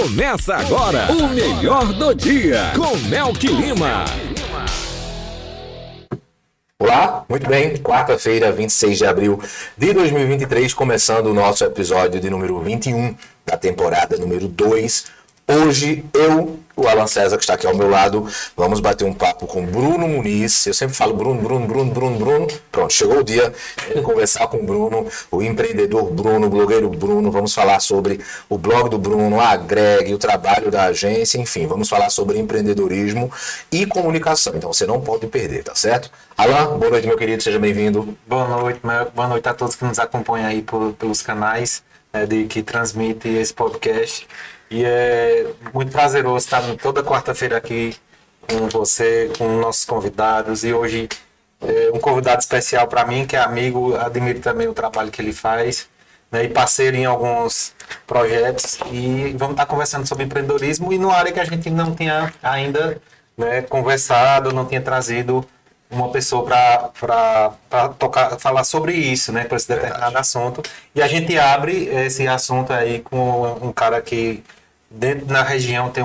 Começa agora o melhor do dia com Melk Lima. Olá, muito bem, quarta-feira, 26 de abril de 2023, começando o nosso episódio de número 21 da temporada número 2. Hoje, o Alan César, que está aqui ao meu lado, vamos bater um papo com Bruno Muniz. Eu sempre falo Bruno. Pronto, chegou o dia de conversar com o Bruno, o empreendedor Bruno, o blogueiro Bruno. Vamos falar sobre o blog do Bruno, a Agreg, o trabalho da agência, enfim, vamos falar sobre empreendedorismo e comunicação. Então você não pode perder, tá certo? Alan, boa noite, meu querido, seja bem-vindo. Boa noite, boa noite a todos que nos acompanham aí pelos canais que transmitem esse podcast. E é muito prazeroso estar toda quarta-feira aqui com você, com nossos convidados. E hoje um convidado especial para mim, que é amigo, admiro também o trabalho que ele faz, né, e parceiro em alguns projetos. E vamos estar conversando sobre empreendedorismo e numa área que a gente não tinha ainda, né, conversado, não tinha trazido uma pessoa para falar sobre isso, né, com esse determinado assunto. E a gente abre esse assunto aí com um cara que dentro da região tem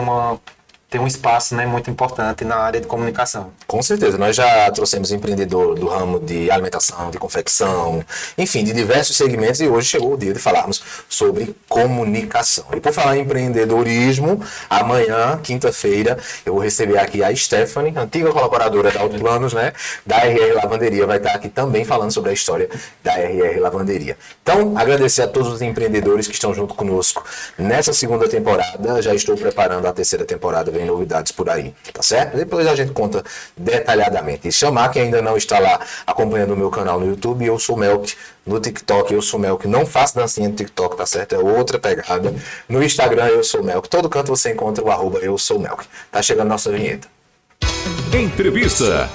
um espaço, né, muito importante na área de comunicação. Com certeza, nós já trouxemos empreendedor do ramo de alimentação, de confecção, enfim, de diversos segmentos, e hoje chegou o dia de falarmos sobre comunicação. E por falar em empreendedorismo, amanhã, quinta-feira, eu vou receber aqui a Stephanie, antiga colaboradora da Autoplanos, né, da RR Lavanderia, vai estar aqui também falando sobre a história da RR Lavanderia. Então, agradecer a todos os empreendedores que estão junto conosco nessa segunda temporada. Já estou preparando a terceira temporada, vem novidades por aí, tá certo? Depois a gente conta detalhadamente. E chamar quem ainda não está lá acompanhando o meu canal no YouTube, eu sou Melk. No TikTok, eu sou Melk. Não faço dancinha no TikTok, tá certo? É outra pegada. No Instagram, eu sou Melk. Todo canto você encontra o @ eu sou Melk. Tá chegando a nossa vinheta. Entrevista.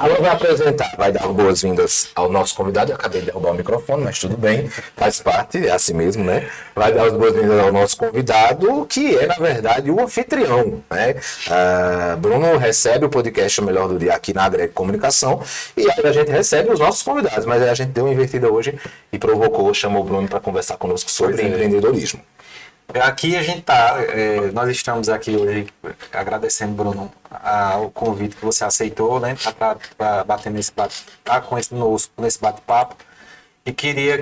Alô, vai apresentar, vai dar boas-vindas ao nosso convidado. Eu acabei de derrubar o microfone, mas tudo bem, faz parte, é assim mesmo, né? Vai dar as boas-vindas ao nosso convidado, que é, na verdade, o anfitrião, né? Bruno recebe o podcast O Melhor do Dia aqui na Agreg Comunicação, e aí a gente recebe os nossos convidados, mas aí a gente deu uma invertida hoje e chamou o Bruno para conversar conosco sobre empreendedorismo. Aqui a gente nós estamos aqui hoje agradecendo, Bruno, o convite que você aceitou, né, para bater nesse nesse bate-papo. E queria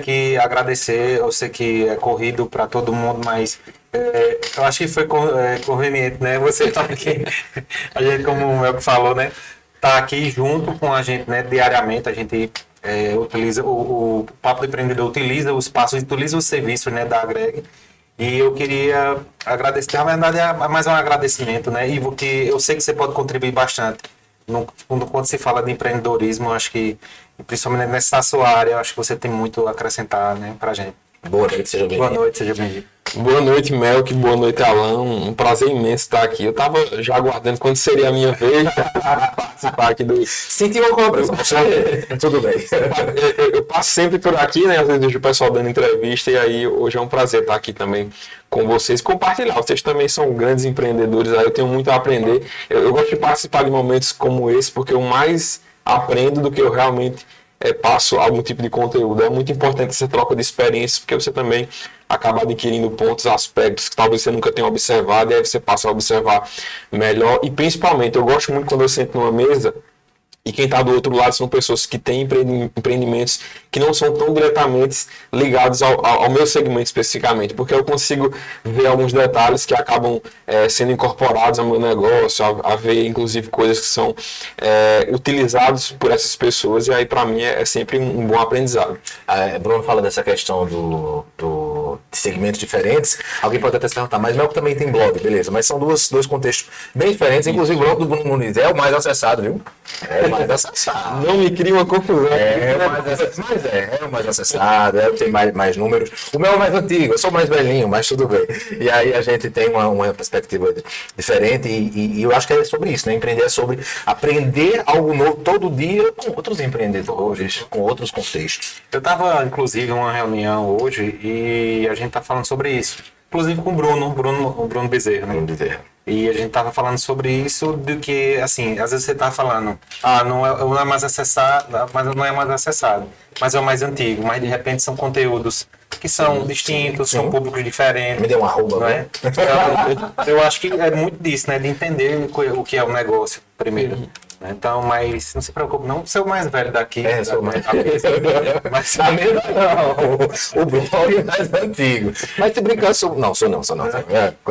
agradecer, eu sei que é corrido para todo mundo, mas eu acho que foi conveniente, né, você estar aqui, a gente, como o Melk falou, né, tá aqui junto com a gente, né, diariamente. A gente utiliza o Papo do Empreendedor, utiliza o espaço, utiliza o serviço, né, da Agreg. E eu queria agradecer, na verdade é mais um agradecimento, né, Ivo, que eu sei que você pode contribuir bastante quando se fala de empreendedorismo. Eu acho que, principalmente nessa sua área, eu acho que você tem muito a acrescentar, né, pra gente. Boa noite, seja bem-vindo. Boa noite, seja bem-vindo. Boa noite, Melk. Boa noite, Alan. Um prazer imenso estar aqui. Eu estava já aguardando quando seria a minha vez para participar aqui do... Senti uma cobra, tudo bem. Eu passo sempre por aqui, né? Às vezes vejo o pessoal dando entrevista, e aí hoje é um prazer estar aqui também com vocês, compartilhar. Vocês também são grandes empreendedores, aí eu tenho muito a aprender. Eu gosto de participar de momentos como esse, porque eu mais aprendo do que eu realmente passo algum tipo de conteúdo. É muito importante essa troca de experiências, porque você também acaba adquirindo pontos, aspectos que talvez você nunca tenha observado, e aí você passa a observar melhor. E principalmente, eu gosto muito quando eu sento numa mesa e quem está do outro lado são pessoas que têm empreendimentos que não são tão diretamente ligados ao meu segmento especificamente, porque eu consigo ver alguns detalhes que acabam sendo incorporados ao meu negócio, a ver inclusive coisas que são utilizadas por essas pessoas, e aí para mim é sempre um bom aprendizado. Bruno fala dessa questão de segmentos diferentes. Alguém pode até se perguntar, mas Melk também tem blog, beleza, mas são dois contextos bem diferentes. Inclusive o blog do Bruno Muniz é o mais acessado, viu? É o mais acessado. Não me cria uma confusão. É o mais acessado, tem mais números. O meu é o mais antigo, eu sou mais velhinho, mas tudo bem. E aí a gente tem uma perspectiva diferente, e eu acho que é sobre isso, né? Empreender é sobre aprender algo novo todo dia com outros empreendedores, com outros contextos. Eu estava, inclusive, em uma reunião hoje e a gente está falando sobre isso. Inclusive com o Bruno Bezerra, né? Bruno Bezerra. E a gente tava falando sobre isso, do que, assim, às vezes você tá falando, não é mais acessado, mas não é mais acessado, mas é o mais antigo, mas de repente são conteúdos que são distintos, sim. são públicos diferentes. Me deu uma arroba, não é? né? Então, eu acho que é muito disso, né? De entender o que é o negócio primeiro. Então, mas não se preocupe, não ser o mais velho daqui. Sou mais Mas a mesma não. O blog é mais antigo. Mas se brincar, sou não.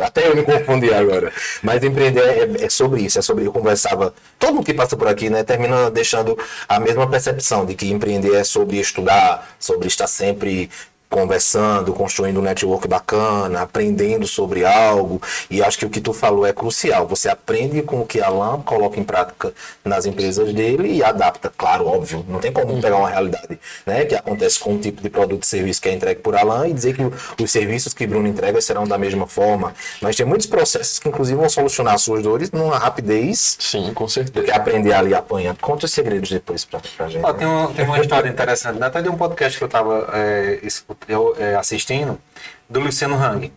Até eu me confundi agora. Mas empreender é sobre isso, é sobre. Eu conversava. Todo mundo que passa por aqui, né, termina deixando a mesma percepção de que empreender é sobre estudar, sobre estar sempre conversando, construindo um network bacana, aprendendo sobre algo, e acho que o que tu falou é crucial. Você aprende com o que Alan coloca em prática nas empresas dele e adapta, claro, óbvio, não tem como pegar uma realidade, né, que acontece com um tipo de produto e serviço que é entregue por Alan e dizer que os serviços que Bruno entrega serão da mesma forma, mas tem muitos processos que inclusive vão solucionar as suas dores numa rapidez. Sim, com certeza. Do que aprender ali apanhando. Conta os segredos depois pra gente. Tem uma história interessante, até de um podcast que eu estava assistindo, do Luciano Hang.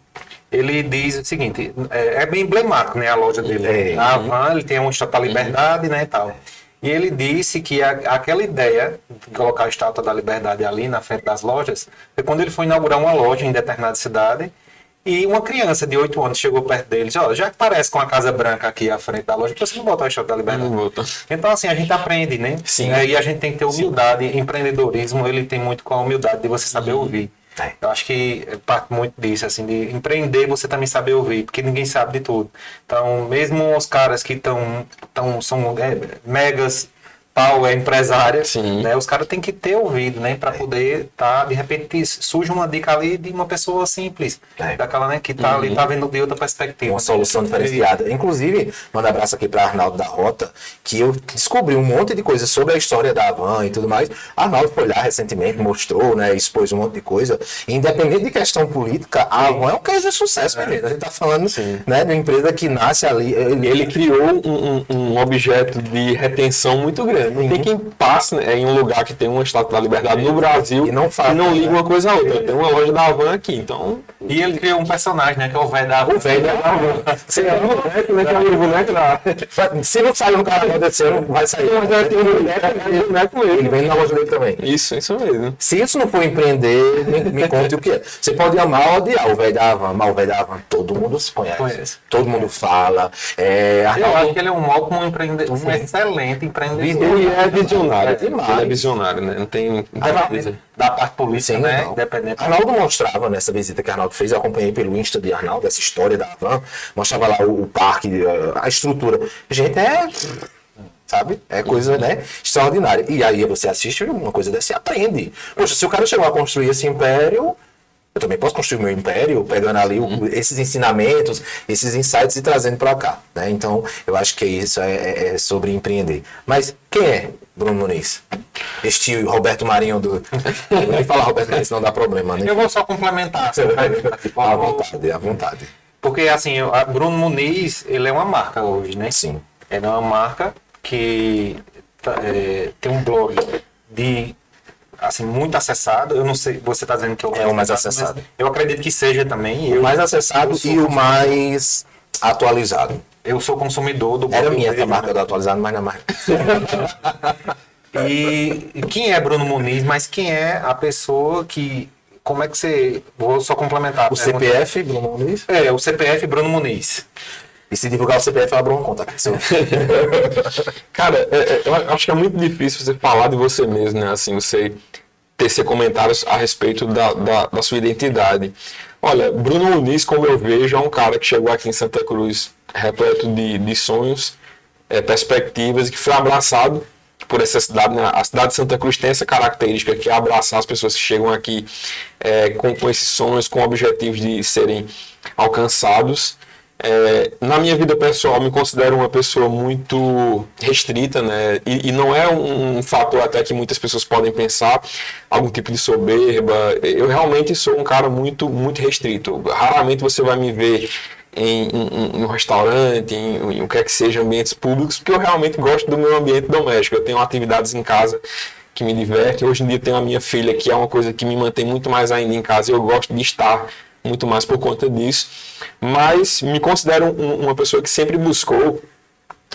Ele diz o seguinte, é bem emblemático, né, a loja dele. A Havan, ele tem uma estátua da Liberdade, né, e tal. E ele disse que aquela ideia de colocar a estátua da Liberdade ali na frente das lojas, foi quando ele foi inaugurar uma loja em determinada cidade, e uma criança de 8 anos chegou perto dele e disse, ó, já que parece com a Casa Branca aqui à frente da loja, por que você não botou a estátua da Liberdade? Então, assim, a gente aprende, né? Sim. E a gente tem que ter humildade. Empreendedorismo, ele tem muito com a humildade de você saber ouvir. Eu acho que parte muito disso, assim, de empreender, você também saber ouvir, porque ninguém sabe de tudo. Então, mesmo os caras que são megas, empresárias, né? Os caras têm que ter ouvido, né? Para poder de repente, surge uma dica ali de uma pessoa simples, daquela, né? Que tá ali, tá vendo de outra perspectiva. Uma solução diferenciada. Inclusive, manda um abraço aqui para Arnaldo da Rota, que eu descobri um monte de coisas sobre a história da Havan e tudo mais. Arnaldo foi lá recentemente, mostrou, né? Expôs um monte de coisa. E, independente de questão política, a Havan é um case de sucesso, beleza? A gente tá falando, né? De uma empresa que nasce ali. Ele criou um objeto de retenção muito grande. Não tem quem passe, né, em um lugar que tem uma estátua da Liberdade no Brasil e não liga uma coisa a outra. Tem uma loja da Havan aqui, então... E ele criou um personagem, né, que é o velho da Havan. O velho da Havan. Você é o boneco, né, que é o boneco da... Se não saiu no carnaval desse ano, vai sair. Mas vai ter um boneco ele vem na loja dele também. Isso mesmo. Se isso não for empreender, me conte o que é. Você pode amar ou odiar o velho da Havan, mas o velho da Havan todo mundo se conhece. Todo mundo fala. Eu acho que ele é um ótimo empreendedor, um excelente empreendedor. Ele é visionário. Ele é visionário, né? Não tem... Da parte política, né? Independente. Arnaldo mostrava nessa visita que Arnaldo fez, eu acompanhei pelo Insta de Arnaldo, essa história da Havan, mostrava lá o parque, a estrutura. Gente, sabe? É coisa, né, extraordinária. E aí você assiste uma coisa dessa e aprende. Poxa, se o cara chegou a construir esse império, eu também posso construir o meu império pegando ali esses ensinamentos, esses insights e trazendo para cá, né? Então, eu acho que isso é sobre empreender. Mas quem é Bruno Muniz? Este Roberto Marinho do... Eu vou nem falar Roberto Marinho, senão dá problema, né? Eu vou só complementar. À vontade. Porque, assim, Bruno Muniz, ele é uma marca hoje, né? Sim. Ele é uma marca que tem um blog assim, muito acessado. Eu não sei, você está dizendo que é o mais acessado. Eu acredito que seja também. O mais acessado e o mais atualizado. Eu sou consumidor do blog. Era minha essa marca do atualizado, mas não é mais. E quem é Bruno Muniz, mas quem é a pessoa que... Como é que você... Vou só complementar. O CPF, Bruno Muniz? O CPF Bruno Muniz. E se divulgar o CPF, abre uma conta. Cara, eu acho que é muito difícil você falar de você mesmo, né? Assim, você tecer comentários a respeito da sua identidade. Olha, Bruno Muniz, como eu vejo, é um cara que chegou aqui em Santa Cruz repleto de sonhos, perspectivas, e que foi abraçado por essa cidade, né? A cidade de Santa Cruz tem essa característica, que é abraçar as pessoas que chegam aqui com esses sonhos, com objetivos de serem alcançados. Na minha vida pessoal, eu me considero uma pessoa muito restrita, né? E não é um fator até que muitas pessoas podem pensar, algum tipo de soberba. Eu realmente sou um cara muito, muito restrito. Raramente você vai me ver em um restaurante, em o que é que seja, ambientes públicos, porque eu realmente gosto do meu ambiente doméstico. Eu tenho atividades em casa que me divertem. Hoje em dia tenho a minha filha, que é uma coisa que me mantém muito mais ainda em casa, e eu gosto de estar muito mais por conta disso, mas me considero uma pessoa que sempre buscou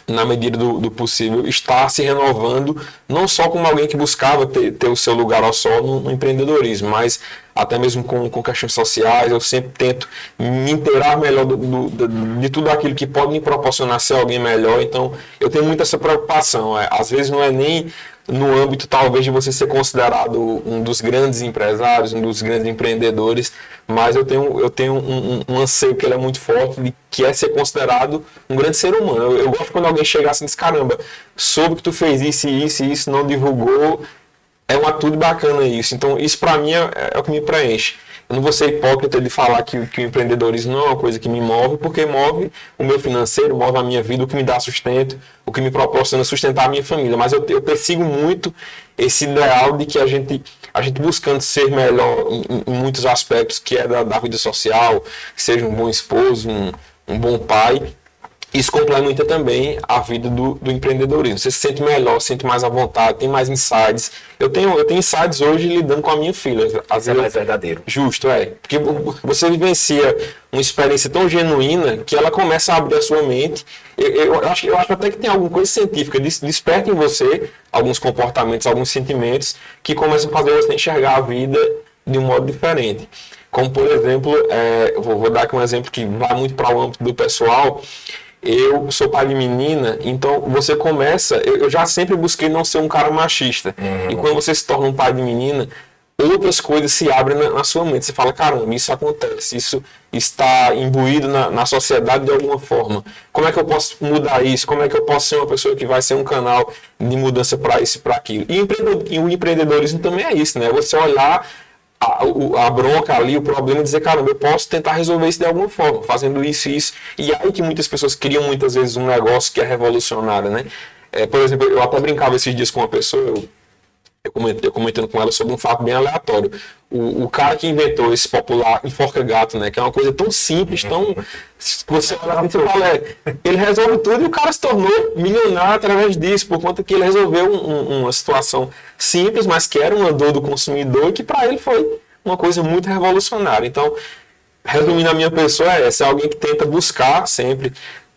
na medida do possível, está se renovando, não só como alguém que buscava ter o seu lugar ao sol no empreendedorismo, mas até mesmo com questões sociais. Eu sempre tento me inteirar melhor de tudo aquilo que pode me proporcionar ser alguém melhor. Então, eu tenho muito essa preocupação. Às vezes não é nem no âmbito, talvez, de você ser considerado um dos grandes empresários, um dos grandes empreendedores, mas eu tenho um anseio que ele é muito forte, que é ser considerado um grande ser humano. Eu gosto quando alguém chega assim e diz, caramba, soube que tu fez isso e isso e isso, não divulgou, é uma atitude bacana isso. Então, isso para mim é o que me preenche. Eu não vou ser hipócrita de falar que o empreendedorismo não é uma coisa que me move, porque move o meu financeiro, move a minha vida, o que me dá sustento, o que me proporciona sustentar a minha família. Mas eu persigo muito esse ideal de que a gente buscando ser melhor em muitos aspectos, que é da vida social, seja um bom esposo, um bom pai. Isso complementa também a vida do empreendedorismo. Você se sente melhor, se sente mais à vontade, tem mais insights. Eu tenho insights hoje lidando com a minha filha. Às vezes, É mais verdadeiro. Justo, Porque você vivencia uma experiência tão genuína que ela começa a abrir a sua mente. Eu acho até que tem alguma coisa científica. Desperta em você alguns comportamentos, alguns sentimentos que começam a fazer você enxergar a vida de um modo diferente. Como, por exemplo, vou dar aqui um exemplo que vai muito para o âmbito do pessoal. Eu sou pai de menina, então você começa... Eu já sempre busquei não ser um cara machista. E quando você se torna um pai de menina, outras coisas se abrem na sua mente. Você fala, caramba, isso acontece, isso está imbuído na sociedade de alguma forma. Como é que eu posso mudar isso? Como é que eu posso ser uma pessoa que vai ser um canal de mudança para isso e para aquilo? E o empreendedorismo também é isso, né? Você olhar a bronca ali, o problema, e dizer, caramba, eu posso tentar resolver isso de alguma forma, fazendo isso e isso. E aí que muitas pessoas criam muitas vezes um negócio que é revolucionário, né? Por exemplo, eu até brincava esses dias com uma pessoa, eu comentando com ela sobre um fato bem aleatório. O cara que inventou esse popular enforca-gato, né? Que é uma coisa tão simples, tão... Você olha assim, você fala, ele resolve tudo e o cara se tornou milionário através disso, por conta que ele resolveu uma situação simples, mas que era uma dor do consumidor e que para ele foi uma coisa muito revolucionária. Então, resumindo, a minha pessoa é essa, é alguém que tenta buscar sempre,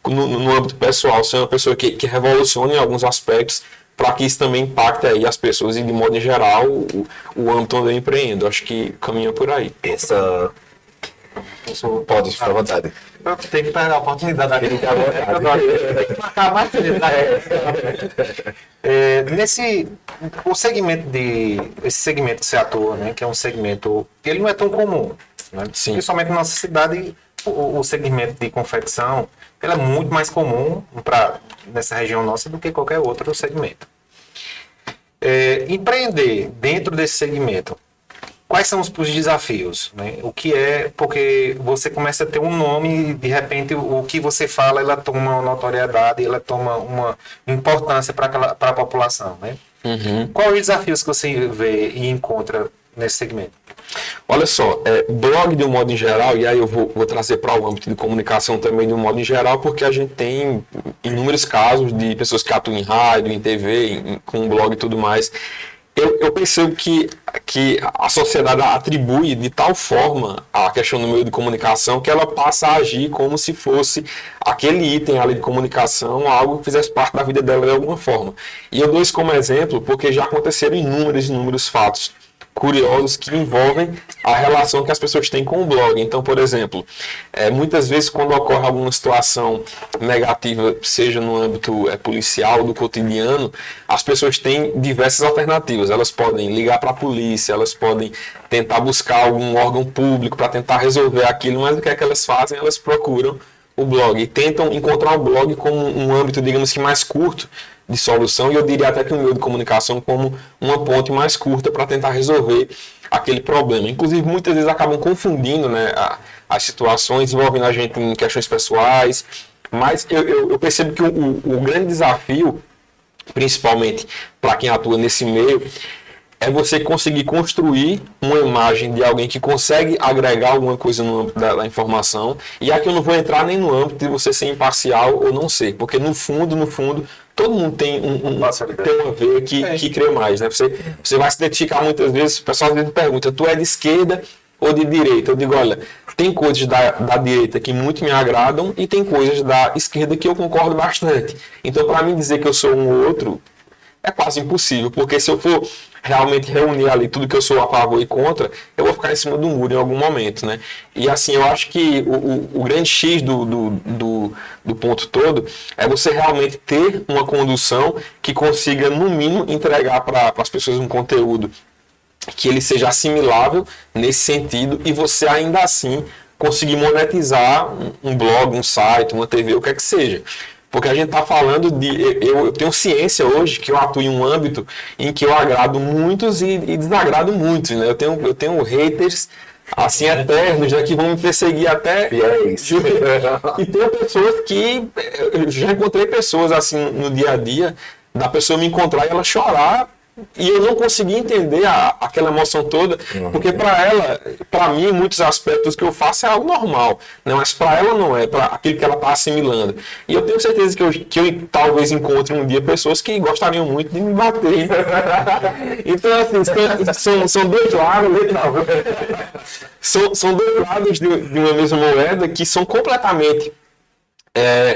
no âmbito pessoal, ser uma pessoa que revolucione em alguns aspectos, para que isso também impacte aí as pessoas e, de modo em geral, o âmbito onde eu empreendo. Acho que caminha por aí. Pode, ficar à vontade. Eu tenho que pegar a oportunidade aqui. Tem que marcar mais esse segmento que você atua, né, que é um segmento que ele não é tão comum, né? Sim. Principalmente na nossa cidade, o segmento de confecção, ele é muito mais comum nessa região nossa do que qualquer outro segmento. Empreender dentro desse segmento, quais são os desafios, né? O que é, porque você começa a ter um nome e de repente o que você fala, ela toma uma notoriedade, ela toma uma importância para a população, né? Quais os desafios que você vê e encontra nesse segmento? Olha só, blog de um modo em geral, e aí eu vou trazer para o âmbito de comunicação também de um modo em geral, porque a gente tem inúmeros casos de pessoas que atuam em rádio, em TV, com blog e tudo mais. Eu percebo que a sociedade atribui de tal forma a questão do meio de comunicação que ela passa a agir como se fosse aquele item ali de comunicação, algo que fizesse parte da vida dela de alguma forma. E eu dou isso como exemplo porque já aconteceram inúmeros fatos curiosos que envolvem a relação que as pessoas têm com o blog. Então, por exemplo, muitas vezes quando ocorre alguma situação negativa, seja no âmbito policial, do cotidiano, as pessoas têm diversas alternativas. Elas podem ligar para a polícia, elas podem tentar buscar algum órgão público para tentar resolver aquilo, mas o que é que elas fazem? Elas procuram o blog e tentam encontrar o blog como um âmbito, digamos que mais curto de solução, e eu diria até que um meio de comunicação como uma ponte mais curta para tentar resolver aquele problema. Inclusive, muitas vezes acabam confundindo, né, as situações, envolvendo a gente em questões pessoais, mas eu percebo que o grande desafio, principalmente para quem atua nesse meio, é você conseguir construir uma imagem de alguém que consegue agregar alguma coisa no âmbito da informação. E aqui eu não vou entrar nem no âmbito de você ser imparcial ou não ser, porque no fundo, todo mundo tem uma veia que crê mais, né? Você vai se identificar muitas vezes, o pessoal às vezes pergunta, tu é de esquerda ou de direita. Eu digo, olha, tem coisas da direita que muito me agradam e tem coisas da esquerda que eu concordo bastante. Então, para mim dizer que eu sou um ou outro é quase impossível, porque se eu for realmente reunir ali tudo que eu sou a favor e contra, eu vou ficar em cima do muro em algum momento, né? E assim, eu acho que o grande X do ponto todo é você realmente ter uma condução que consiga, no mínimo, entregar para as pessoas um conteúdo que ele seja assimilável nesse sentido e você ainda assim conseguir monetizar um blog, um site, uma TV, o que é que seja. Porque a gente está falando de... Eu tenho ciência hoje que eu atuo em um âmbito em que eu agrado muitos e desagrado muitos, né? Eu tenho haters assim eternos, né, que vão me perseguir até... E tem pessoas que... Eu já encontrei pessoas assim no dia a dia, da pessoa me encontrar e ela chorar e eu não consegui entender aquela emoção toda, porque para mim, em muitos aspectos que eu faço é algo normal, né? Mas para ela não é, para aquilo que ela está assimilando. E eu tenho certeza que eu talvez encontre um dia pessoas que gostariam muito de me bater. Então, assim, são dois lados, são dois lados de uma mesma moeda que são completamente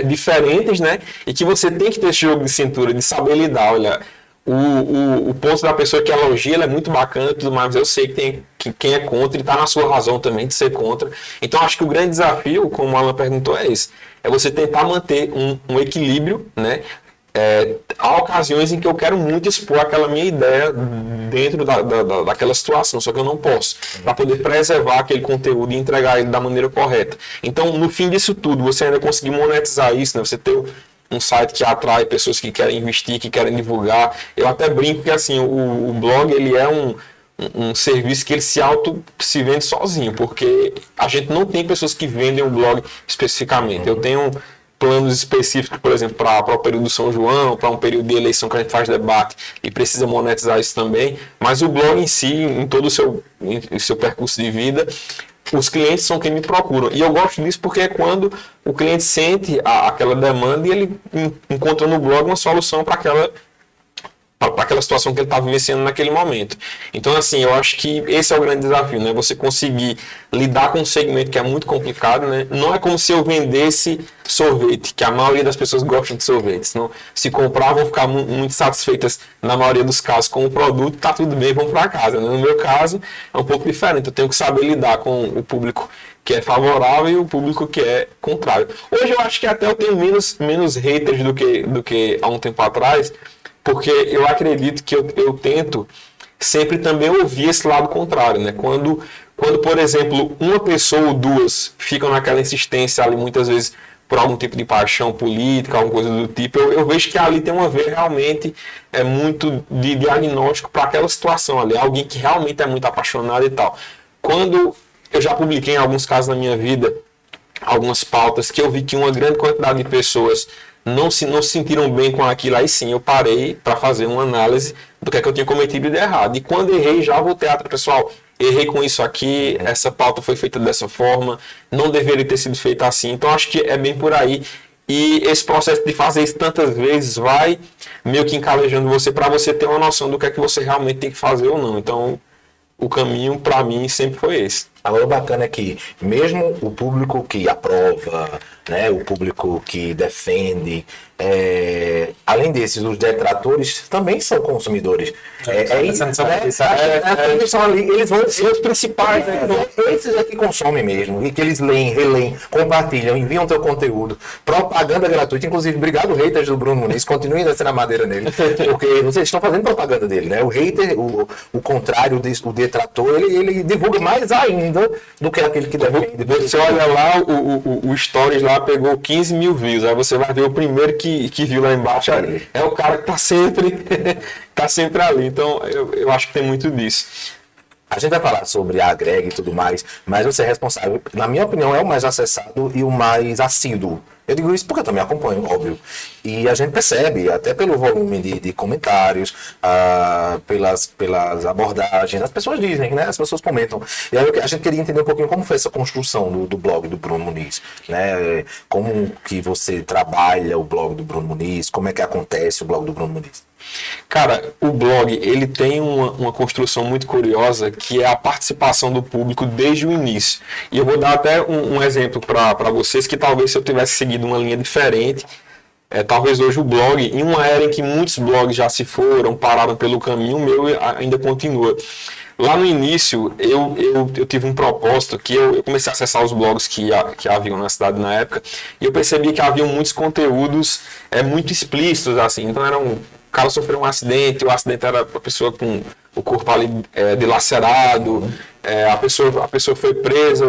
diferentes, né? E que você tem que ter esse jogo de cintura, de saber lidar, olha... O ponto da pessoa que elogia ele é muito bacana e tudo mais, mas eu sei que quem é contra, ele está na sua razão também de ser contra. Então acho que o grande desafio, como a Alan perguntou, é esse. É você tentar manter um equilíbrio, né? Há ocasiões em que eu quero muito expor aquela minha ideia dentro daquela situação, só que eu não posso, para poder preservar aquele conteúdo e entregar ele da maneira correta. Então, no fim disso tudo, você ainda conseguir monetizar isso, né? Você ter um site que atrai pessoas que querem investir, que querem divulgar. Eu até brinco que assim, o blog ele é um serviço que ele se vende sozinho, porque a gente não tem pessoas que vendem o blog especificamente. Eu tenho planos específicos, por exemplo, para o período do São João, para um período de eleição que a gente faz debate e precisa monetizar isso também, mas o blog em si, em todo o seu percurso de vida, os clientes são quem me procuram. E eu gosto disso porque é quando o cliente sente aquela demanda e ele encontra no blog uma solução para aquela situação que ele está vivenciando naquele momento. Então, assim, eu acho que esse é o grande desafio, né? Você conseguir lidar com um segmento que é muito complicado, né? Não é como se eu vendesse sorvete, que a maioria das pessoas gostam de sorvete. Senão, se comprar, vão ficar muito satisfeitas, na maioria dos casos, com o produto, tá tudo bem, vão para casa, né? No meu caso, é um pouco diferente. Eu tenho que saber lidar com o público que é favorável e o público que é contrário. Hoje eu acho que até eu tenho menos haters do que há um tempo atrás, porque eu acredito que eu tento sempre também ouvir esse lado contrário, né? Quando, por exemplo, uma pessoa ou duas ficam naquela insistência ali, muitas vezes por algum tipo de paixão política, alguma coisa do tipo, eu vejo que ali tem uma veia realmente muito de diagnóstico para aquela situação ali, alguém que realmente é muito apaixonado e tal. Quando eu já publiquei em alguns casos na minha vida, algumas pautas que eu vi que uma grande quantidade de pessoas não se sentiram bem com aquilo, aí sim eu parei para fazer uma análise do que é que eu tinha cometido de errado. E quando errei, já voltei atrás, pessoal, errei com isso aqui, essa pauta foi feita dessa forma, não deveria ter sido feita assim. Então acho que é bem por aí. E esse processo de fazer isso tantas vezes vai meio que encalejando você para você ter uma noção do que é que você realmente tem que fazer ou não. Então o caminho para mim sempre foi esse. Agora o bacana é que mesmo o público que aprova, né, o público que defende, além desses, os detratores também são consumidores. Eles vão ser os principais, esses é que consomem mesmo, e que eles leem, releem, compartilham, enviam teu conteúdo, propaganda gratuita. Inclusive, obrigado, haters do Bruno Muniz, continuem descendo a madeira nele, porque vocês estão fazendo propaganda dele, né? O hater, o contrário, o detrator, ele divulga mais ainda do que aquele que defende. Você olha lá, o Stories lá pegou 15 mil views, aí você vai ver o primeiro que viu lá embaixo, é o cara que tá sempre ali. Então eu acho que tem muito disso. A gente vai falar sobre a Agreg e tudo mais, mas você é responsável, na minha opinião, é o mais acessado e o mais assíduo. Eu digo isso porque eu também acompanho, óbvio. E a gente percebe, até pelo volume de comentários, pelas abordagens, as pessoas dizem, né? As pessoas comentam. E aí a gente queria entender um pouquinho como foi essa construção do blog do Bruno Muniz, né? Como que você trabalha o blog do Bruno Muniz, como é que acontece o blog do Bruno Muniz? Cara, o blog, ele tem uma construção muito curiosa, que é a participação do público desde o início. E eu vou dar até um exemplo para vocês, que talvez se eu tivesse seguido uma linha diferente, talvez hoje o blog, em uma era em que muitos blogs já se foram, pararam pelo caminho, o meu ainda continua. Lá no início, eu tive um propósito que eu comecei a acessar os blogs que haviam na cidade na época, e eu percebi que haviam muitos conteúdos muito explícitos, assim. Então, o cara sofreu um acidente, o acidente era a pessoa com o corpo ali dilacerado, a pessoa foi presa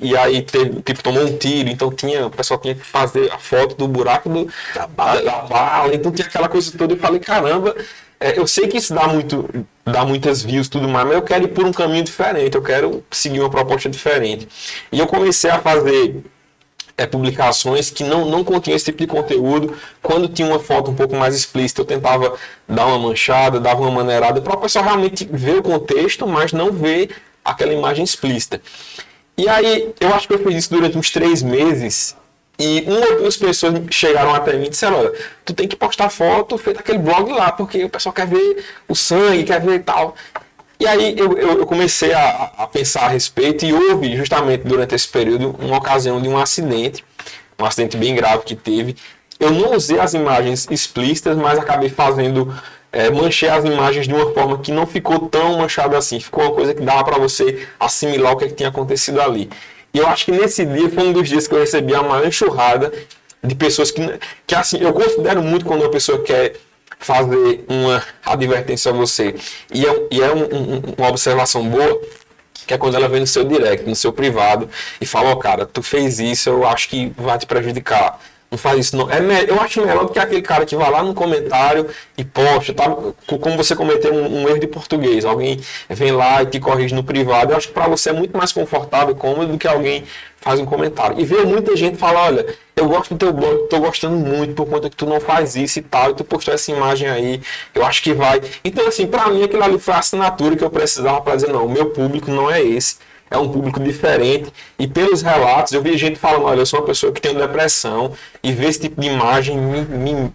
e aí tomou um tiro, então o pessoal tinha que fazer a foto do buraco da bala, então tinha aquela coisa toda. Eu falei, caramba, eu sei que isso dá muitas views e tudo mais, mas eu quero ir por um caminho diferente, eu quero seguir uma proposta diferente. E eu comecei a fazer publicações que não continham esse tipo de conteúdo. Quando tinha uma foto um pouco mais explícita, eu tentava dar uma manchada, dava uma maneirada, para o pessoal realmente ver o contexto, mas não ver aquela imagem explícita. E aí, eu acho que eu fiz isso durante uns 3 meses, e uma ou duas pessoas chegaram até mim e disseram, olha, tu tem que postar foto feita aquele blog lá, porque o pessoal quer ver o sangue, quer ver e tal. E aí eu comecei a pensar a respeito, e houve justamente durante esse período uma ocasião de um acidente bem grave que teve. Eu não usei as imagens explícitas, mas acabei manchei as imagens de uma forma que não ficou tão manchada assim, ficou uma coisa que dava para você assimilar o que tinha acontecido ali. E eu acho que nesse dia foi um dos dias que eu recebi a maior enxurrada de pessoas que assim, eu considero muito quando uma pessoa quer fazer uma advertência a você. E uma observação boa, que é quando ela vem no seu direct, no seu privado, e fala, ó, cara, tu fez isso, eu acho que vai te prejudicar. Não faz isso, não. Eu acho melhor do que aquele cara que vai lá no comentário e posta, tá? Como você cometeu um erro de português. Alguém vem lá e te corrige no privado. Eu acho que para você é muito mais confortável e cômodo do que alguém faz um comentário. E veio muita gente falar, olha, eu gosto do teu blog, tô gostando muito por conta que tu não faz isso e tal, e tu postou essa imagem aí, eu acho que vai. Então, assim, para mim aquilo ali foi a assinatura que eu precisava para dizer, não, o meu público não é esse. É um público diferente, e pelos relatos, eu vi gente falando, olha, eu sou uma pessoa que tem depressão, e ver esse tipo de imagem me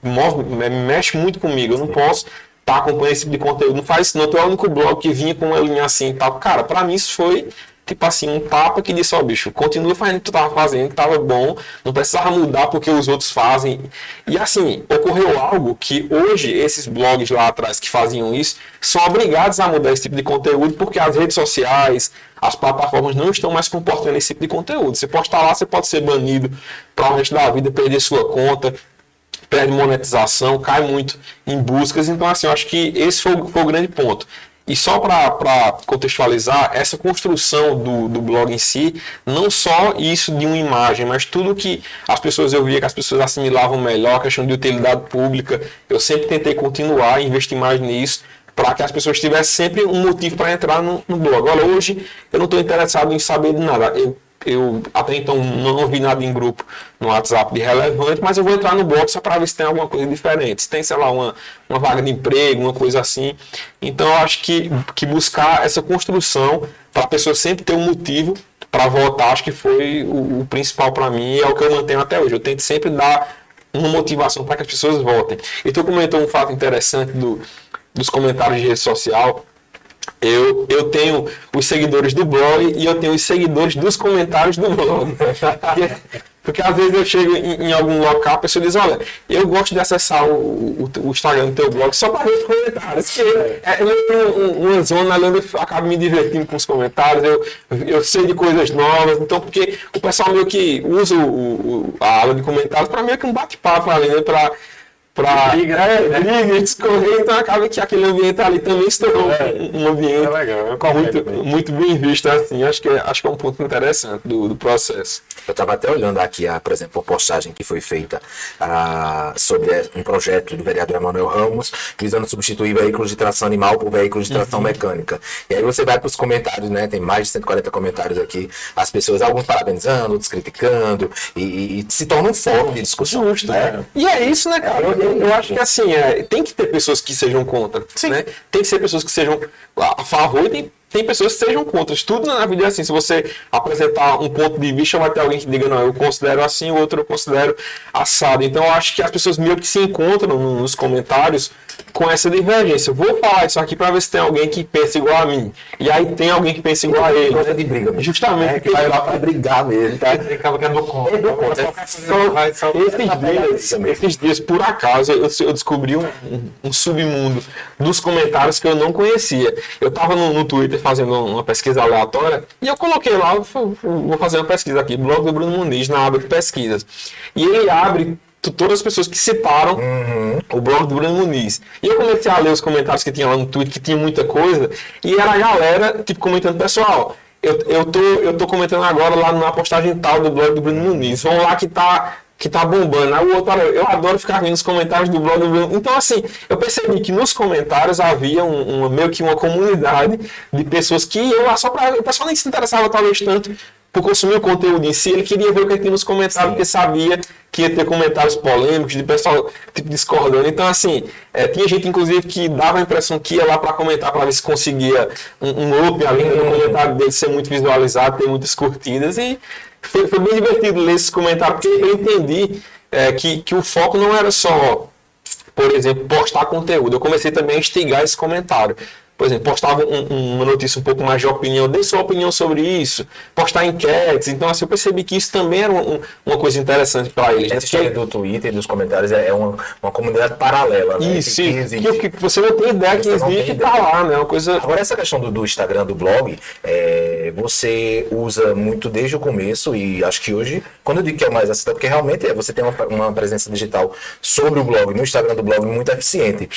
mexe muito comigo, eu não posso estar acompanhando esse tipo de conteúdo, não faz isso não, tu é o único blog que vinha com uma linha assim e tal. Cara, pra mim isso foi, tipo assim, um tapa que disse, ó, bicho, continua fazendo o que tu tava fazendo, que tava bom, não precisava mudar porque os outros fazem. E assim, ocorreu algo que hoje esses blogs lá atrás que faziam isso são obrigados a mudar esse tipo de conteúdo, porque as redes sociais, as plataformas não estão mais comportando esse tipo de conteúdo. Você postar lá, você pode ser banido para o resto da vida, perder sua conta, perde monetização, cai muito em buscas. Então, assim, eu acho que esse foi o grande ponto. E só para contextualizar, essa construção do blog em si, não só isso de uma imagem, mas tudo que eu via que as pessoas assimilavam melhor, a questão de utilidade pública, eu sempre tentei continuar a investir mais nisso, para que as pessoas tivessem sempre um motivo para entrar no blog. Olha, hoje eu não estou interessado em saber de nada. Eu até então não vi nada em grupo no WhatsApp de relevante, mas eu vou entrar no blog só para ver se tem alguma coisa diferente. Se tem, sei lá, uma vaga de emprego, uma coisa assim. Então eu acho que buscar essa construção para a pessoa sempre ter um motivo para votar, acho que foi o principal para mim, e é o que eu mantenho até hoje. Eu tento sempre dar uma motivação para que as pessoas votem. E tu comentou um fato interessante dos comentários de rede social. Eu tenho os seguidores do blog e eu tenho os seguidores dos comentários do blog. Porque às vezes eu chego em algum local, a pessoa diz, olha, eu gosto de acessar o Instagram do teu blog só para ver os comentários. Que eu tenho uma zona ali onde eu acabo me divertindo com os comentários, eu sei de coisas novas, então porque o pessoal meio que usa a aula de comentários para meio que um bate-papo ali, né? Para briga, discorrer, então acaba que aquele ambiente ali também se tornou um ambiente muito bem visto, assim. Acho que é um ponto interessante do processo. Eu estava até olhando aqui, por exemplo, a postagem que foi feita sobre um projeto do vereador Emanuel Ramos, visando substituir veículos de tração animal por veículos de tração mecânica. E aí você vai para os comentários, né? Tem mais de 140 comentários aqui, as pessoas, alguns parabenizando, outros criticando, e se torna um fórum de discussão. Justo, né? E é isso, né, cara? Eu acho que assim, tem que ter pessoas que sejam contra, né? Tem que ser pessoas que sejam a favor e tem tem pessoas que sejam contra. Tudo na vida é assim. Se você apresentar um ponto de vista, vai ter alguém que diga, não, eu considero assim, o outro eu considero assado. Então, eu acho que as pessoas meio que se encontram nos comentários com essa divergência. Eu vou falar isso aqui para ver se tem alguém que pensa igual a mim. E aí tem alguém que pensa igual a ele. Gosta de briga mesmo. Justamente. Que vai lá para brigar mesmo, tá? Acaba que é do contra. Esses dias, por acaso, eu descobri um submundo dos comentários que eu não conhecia. Eu estava no Twitter fazendo uma pesquisa aleatória e eu coloquei lá, vou fazer uma pesquisa aqui, blog do Bruno Muniz, na aba de pesquisas. E ele abre todas as pessoas que separam o blog do Bruno Muniz. E eu comecei a ler os comentários que tinha lá no Twitter, que tinha muita coisa, e era a galera, tipo, comentando, pessoal, eu tô comentando agora lá na postagem tal do blog do Bruno Muniz, vão lá que tá bombando. Aí o outro, olha, eu adoro ficar vendo os comentários do blog do Bruno. Então, assim, eu percebi que nos comentários havia meio que uma comunidade de pessoas que iam lá só para... O pessoal nem se interessava talvez tanto por consumir o conteúdo em si, ele queria ver o que tinha nos comentários, porque sabia que ia ter comentários polêmicos, de pessoal tipo, discordando. Então, assim, tinha gente, inclusive, que dava a impressão que ia lá para comentar, para ver se conseguia um up ali no comentário dele ser muito visualizado, ter muitas curtidas, e foi bem divertido ler esses comentários, porque eu entendi que o foco não era só, por exemplo, postar conteúdo. Eu comecei também a instigar esse comentário. Por exemplo, postava uma notícia um pouco mais de opinião, dê sua opinião sobre isso, postar enquetes. Então, assim, eu percebi que isso também era uma coisa interessante para eles. Essa história do Twitter e dos comentários é uma comunidade paralela, né? Isso, que você não tem ideia que existe e está lá, né? Uma coisa... Agora, essa questão do Instagram, do blog, você usa muito desde o começo e acho que hoje, quando eu digo que é mais acessível, porque realmente você tem uma presença digital sobre o blog, no Instagram do blog, muito eficiente.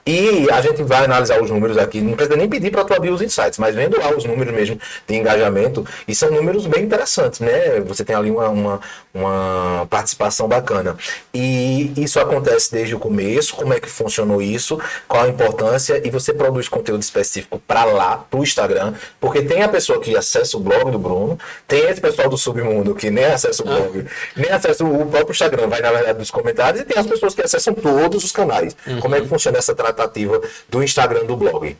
E a gente vai analisar os números aqui, não precisa nem pedir para tu abrir os insights, mas vendo lá os números mesmo de engajamento, e são números bem interessantes, né? Você tem ali uma participação bacana. E isso acontece desde o começo, como é que funcionou isso, qual a importância, e você produz conteúdo específico para lá, para o Instagram, porque tem a pessoa que acessa o blog do Bruno, tem esse pessoal do submundo que nem acessa o blog, nem acessa o próprio Instagram, vai na verdade dos comentários, e tem as pessoas que acessam todos os canais. Como é que funciona essa tratativa do Instagram do blog?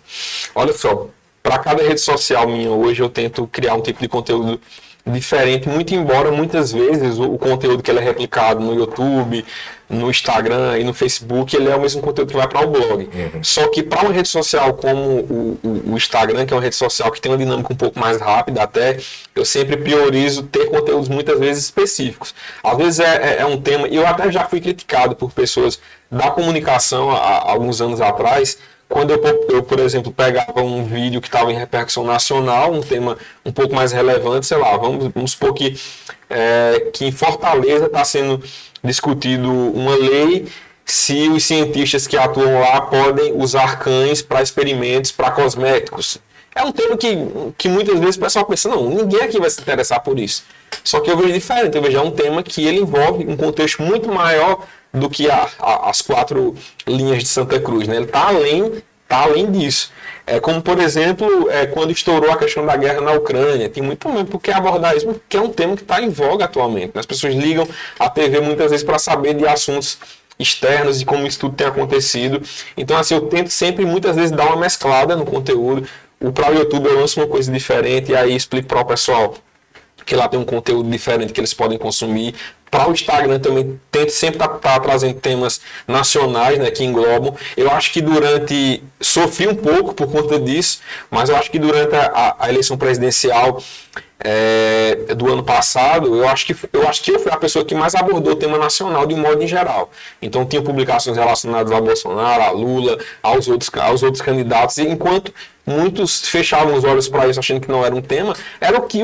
Olha só, para cada rede social minha hoje eu tento criar um tipo de conteúdo diferente, muito embora muitas vezes o conteúdo que ele é replicado no YouTube, no Instagram e no Facebook, ele é o mesmo conteúdo que vai para o blog. Só que para uma rede social como o Instagram, que é uma rede social que tem uma dinâmica um pouco mais rápida, até eu sempre priorizo ter conteúdos muitas vezes específicos. Às vezes é um tema, e eu até já fui criticado por pessoas da comunicação há alguns anos atrás, quando eu, por exemplo, pegava um vídeo que estava em repercussão nacional, um tema um pouco mais relevante, sei lá, vamos supor que em Fortaleza está sendo discutido uma lei se os cientistas que atuam lá podem usar cães para experimentos, para cosméticos. É um tema que muitas vezes o pessoal pensa, não, ninguém aqui vai se interessar por isso. Só que eu vejo diferente, eu vejo um tema que ele envolve um contexto muito maior do que as 4 linhas de Santa Cruz, né? Ele está além disso. Como, por exemplo, quando estourou a questão da guerra na Ucrânia, tem muito também por que abordar isso, porque é um tema que está em voga atualmente. As pessoas ligam a TV muitas vezes para saber de assuntos externos e como isso tudo tem acontecido. Então, assim, eu tento sempre, muitas vezes, dar uma mesclada no conteúdo. Para o YouTube eu lanço uma coisa diferente e aí explico para o pessoal que lá tem um conteúdo diferente que eles podem consumir. Para o Instagram também tento sempre estar trazendo temas nacionais, né, que englobam. Eu acho que sofri um pouco por conta disso, mas eu acho que durante a eleição presidencial do ano passado, eu acho que eu fui a pessoa que mais abordou o tema nacional de um modo em geral. Então tinha publicações relacionadas a Bolsonaro, a Lula, aos outros candidatos, e enquanto muitos fechavam os olhos para isso achando que não era um tema, era o que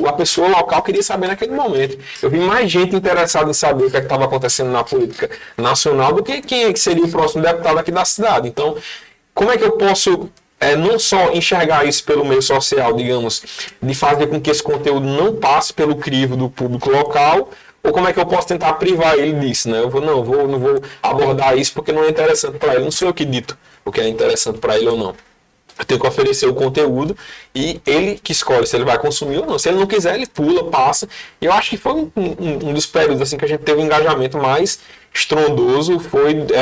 a pessoa local queria saber naquele momento. Eu vi mais gente interessada em saber o que estava acontecendo na política nacional do que quem é que seria o próximo deputado aqui da cidade. Então, como é que eu posso não só enxergar isso pelo meio social, digamos, de fazer com que esse conteúdo não passe pelo crivo do público local, ou como é que eu posso tentar privar ele disso, né? Não vou abordar isso porque não é interessante para ele. Não sou eu que dito o que é interessante para ele ou não. Eu tenho que oferecer o conteúdo e ele que escolhe se ele vai consumir ou não. Se ele não quiser, ele pula, passa. E eu acho que foi um dos períodos assim, que a gente teve um engajamento mais estrondoso,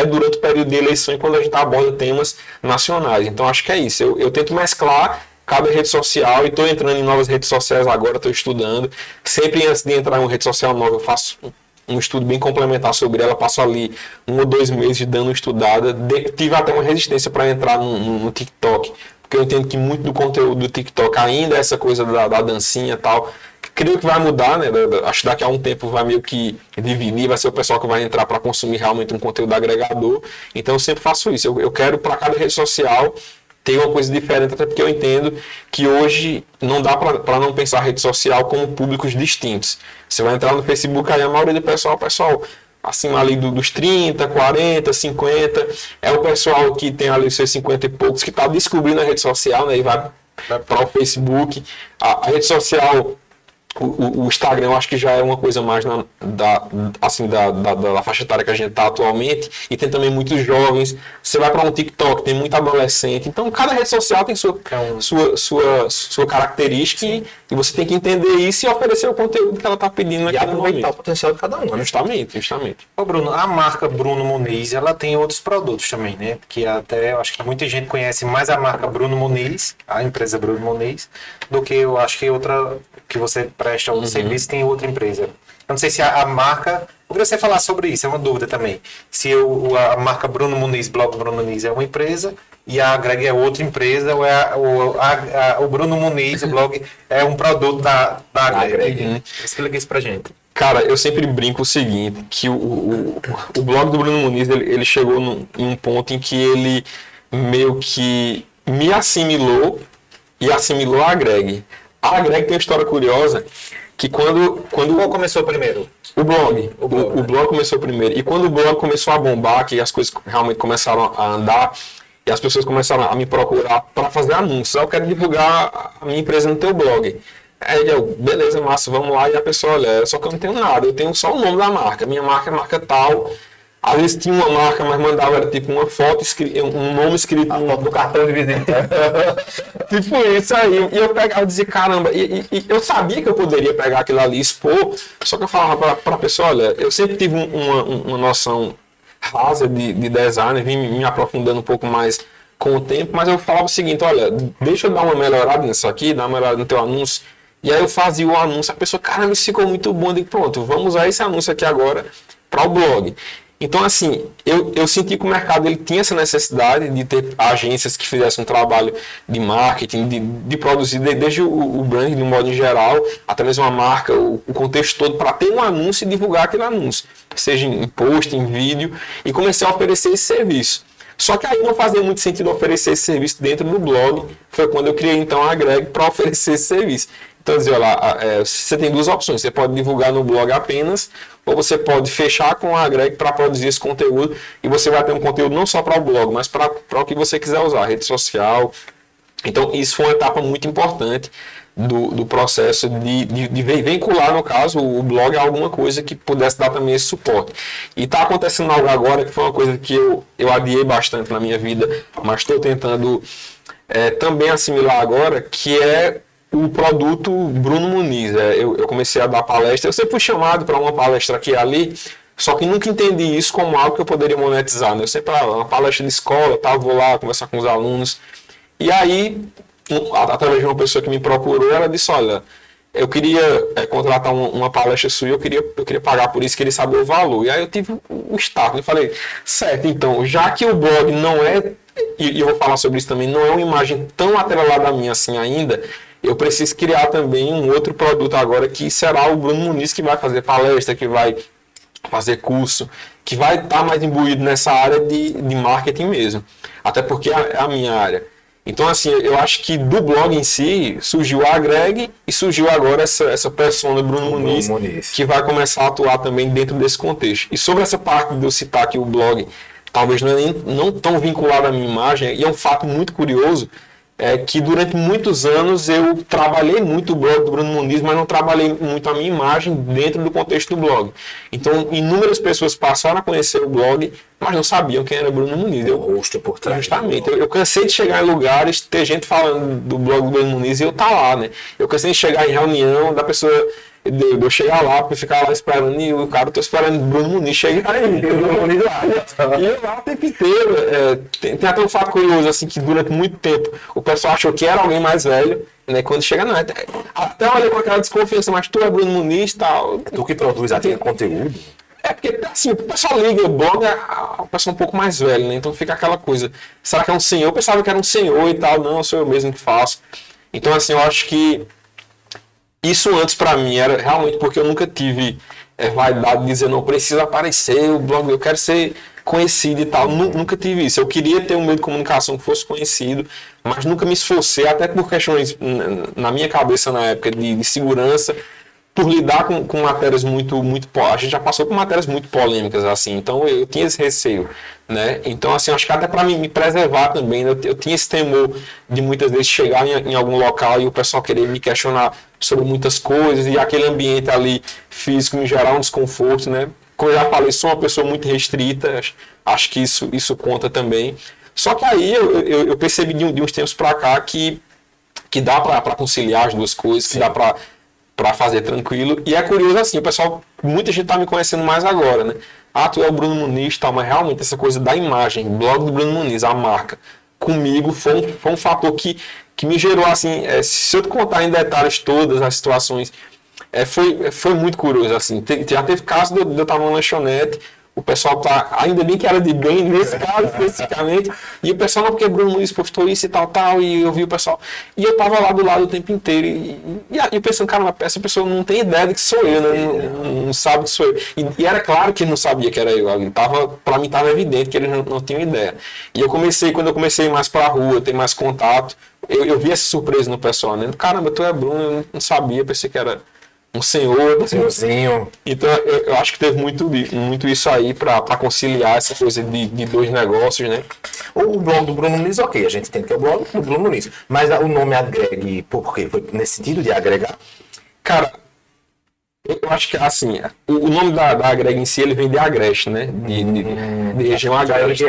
durante o período de eleição, quando a gente aborda temas nacionais. Então acho que é isso. Eu tento mesclar cada rede social, e estou entrando em novas redes sociais agora, estou estudando. Sempre antes de entrar em uma rede social nova, eu faço um estudo bem complementar sobre ela, passo ali 1 ou 2 meses dando uma estudada. Tive até uma resistência para entrar no TikTok, porque eu entendo que muito do conteúdo do TikTok ainda é essa coisa da dancinha e tal. Creio que vai mudar, né? Acho que daqui a um tempo vai meio que dividir, vai ser o pessoal que vai entrar para consumir realmente um conteúdo agregador. Então eu sempre faço isso. Eu quero para cada rede social ter uma coisa diferente, até porque eu entendo que hoje não dá para não pensar a rede social como públicos distintos. Você vai entrar no Facebook, aí a maioria do pessoal acima ali dos 30, 40, 50, é o pessoal que tem ali os seus 50 e poucos, que está descobrindo a rede social, né? E vai para o Facebook. A rede social, o Instagram, eu acho que já é uma coisa mais da faixa etária que a gente está atualmente, e tem também muitos jovens. Você vai para um TikTok, tem muito adolescente. Então, cada rede social tem sua característica, e você tem que entender isso e oferecer o conteúdo que ela está pedindo. E aproveitar o potencial de cada um, né? Justamente. Ô Bruno, a marca Bruno Muniz, ela tem outros produtos também, né? Que até eu acho que muita gente conhece mais a marca Bruno Muniz, a empresa Bruno Muniz, do que eu acho que outra que você presta outro serviço tem outra empresa. Eu não sei se a marca... Eu queria você falar sobre isso, é uma dúvida também. Se a marca Bruno Muniz, blog Bruno Muniz é uma empresa e a Greg é outra empresa, ou o Bruno Muniz, o blog, é um produto da Greg. Explica isso pra gente. Cara, eu sempre brinco o seguinte, que o blog do Bruno Muniz, ele chegou em um ponto em que ele meio que me assimilou e assimilou a Greg. A Greg tem uma história curiosa, que quando Qual começou primeiro? O blog. O blog começou primeiro. E quando o blog começou a bombar, que as coisas realmente começaram a andar, e as pessoas começaram a me procurar para fazer anúncios. Eu quero divulgar a minha empresa no teu blog. Aí eu, beleza, massa, vamos lá. E a pessoa, olha, só que eu não tenho nada, eu tenho só o nome da marca. Minha marca é marca tal. Às vezes tinha uma marca, mas mandava era tipo uma foto, um nome escrito no cartão de visita. Tipo isso aí. E eu pegava e dizia, caramba, e eu sabia que eu poderia pegar aquilo ali e expor, só que eu falava para a pessoa, olha, eu sempre tive uma noção rasa de design, vim me aprofundando um pouco mais com o tempo, mas eu falava o seguinte, olha, deixa eu dar uma melhorada nisso aqui, dar uma melhorada no teu anúncio. E aí eu fazia o anúncio, a pessoa, caramba, isso ficou muito bom. Eu digo, pronto, vamos usar esse anúncio aqui agora para o blog. Então, assim, eu senti que o mercado ele tinha essa necessidade de ter agências que fizessem um trabalho de marketing, de produzir desde o branding, de um modo em geral, até mesmo a marca, o contexto todo, para ter um anúncio e divulgar aquele anúncio, seja em post, em vídeo, e comecei a oferecer esse serviço. Só que aí não fazia muito sentido oferecer esse serviço dentro do blog, foi quando eu criei então a Greg para oferecer esse serviço. Então, dizer, olha lá, você tem duas opções, você pode divulgar no blog apenas, ou você pode fechar com a Greg para produzir esse conteúdo, e você vai ter um conteúdo não só para o blog, mas para o que você quiser usar, rede social. Então, isso foi uma etapa muito importante do processo de vincular, no caso, o blog a alguma coisa que pudesse dar também esse suporte. E está acontecendo algo agora, que foi uma coisa que eu adiei bastante na minha vida, mas estou tentando também assimilar agora, que é o produto Bruno Muniz. Eu comecei a dar palestra, eu sempre fui chamado para uma palestra aqui e ali, só que nunca entendi isso como algo que eu poderia monetizar, né? Eu sempre, uma palestra de escola, vou lá conversar com os alunos, e aí, através de uma pessoa que me procurou, ela disse, olha, eu queria contratar uma palestra sua, eu queria pagar por isso, queria saber o valor. E aí eu tive o start, eu falei, certo, então, já que o blog não é, e eu vou falar sobre isso também, não é uma imagem tão atrelada a mim assim ainda, eu preciso criar também um outro produto agora, que será o Bruno Muniz, que vai fazer palestra, que vai fazer curso, que vai estar mais imbuído nessa área de marketing mesmo. Até porque é a minha área. Então, assim, eu acho que do blog em si, surgiu a Greg e surgiu agora essa persona Bruno Muniz, que vai começar a atuar também dentro desse contexto. E sobre essa parte de eu citar que o blog talvez não tão vinculado à minha imagem, e é um fato muito curioso, que durante muitos anos eu trabalhei muito o blog do Bruno Muniz, mas não trabalhei muito a minha imagem dentro do contexto do blog. Então, inúmeras pessoas passaram a conhecer o blog, mas não sabiam quem era Bruno Muniz. O rosto por trás. Justamente. Eu cansei de chegar em lugares, ter gente falando do blog do Bruno Muniz e eu lá, né? Eu cansei de chegar em reunião, da pessoa de eu chegar lá, pra ficar lá esperando, e o cara, eu tô esperando o Bruno Muniz chegar aí. E eu lá o tempo inteiro. Tem até um fato curioso, assim, que durante muito tempo o pessoal achou que era alguém mais velho, né? Quando chega, não, até olha com aquela desconfiança, mas tu é Bruno Muniz e tal. Tu que produz aquele conteúdo. Porque, assim, o pessoal liga, o blog é o pessoal um pouco mais velho, né? Então fica aquela coisa, será que é um senhor? Eu pensava que era um senhor e tal, não, sou eu mesmo que faço. Então, assim, eu acho que isso antes pra mim era realmente porque eu nunca tive vaidade de dizer, não, preciso aparecer, o blog, eu quero ser conhecido e tal. Nunca tive isso. Eu queria ter um meio de comunicação que fosse conhecido, mas nunca me esforcei, até por questões na minha cabeça na época de segurança, por lidar com matérias a gente já passou por matérias muito polêmicas, assim, então eu tinha esse receio, né? Então, assim, acho que até para me preservar também, eu tinha esse temor de muitas vezes chegar em algum local e o pessoal querer me questionar sobre muitas coisas e aquele ambiente ali físico me gerar um desconforto, né? Como eu já falei, sou uma pessoa muito restrita, acho que isso conta também. Só que aí eu percebi de uns tempos para cá que dá para conciliar as duas coisas, que dá para fazer tranquilo. E é curioso assim, o pessoal, muita gente tá me conhecendo mais agora, né? Ah, tu é o Bruno Muniz e tal, mas realmente essa coisa da imagem, blog do Bruno Muniz, a marca, comigo foi um fator que me gerou assim, se eu te contar em detalhes todas as situações, foi muito curioso, assim. Já teve caso de eu estar numa lanchonete, o pessoal ainda bem que era de bem nesse caso especificamente, e o pessoal, não, porque Bruno Luiz postou isso e tal, e eu vi o pessoal, e eu tava lá do lado o tempo inteiro, e pensando, cara, essa pessoa não tem ideia de que sou eu, né? Não sabe que sou eu, e era claro que ele não sabia que era eu, pra mim tava evidente que ele não tinha ideia, e quando eu comecei mais pra rua, ter mais contato, eu vi essa surpresa no pessoal, né? Caramba, tu é Bruno, eu não sabia, pensei que era um senhorzinho. Então eu acho que teve muito isso aí para conciliar essa coisa de dois negócios, né? O blog do Bruno Muniz, ok, a gente entende que é o blog do Bruno Muniz, mas o nome agregue, por quê? Foi nesse sentido de agregar? Cara, eu acho que assim, o nome da agrega em si, ele vem de Agreste, né? De região Agreste.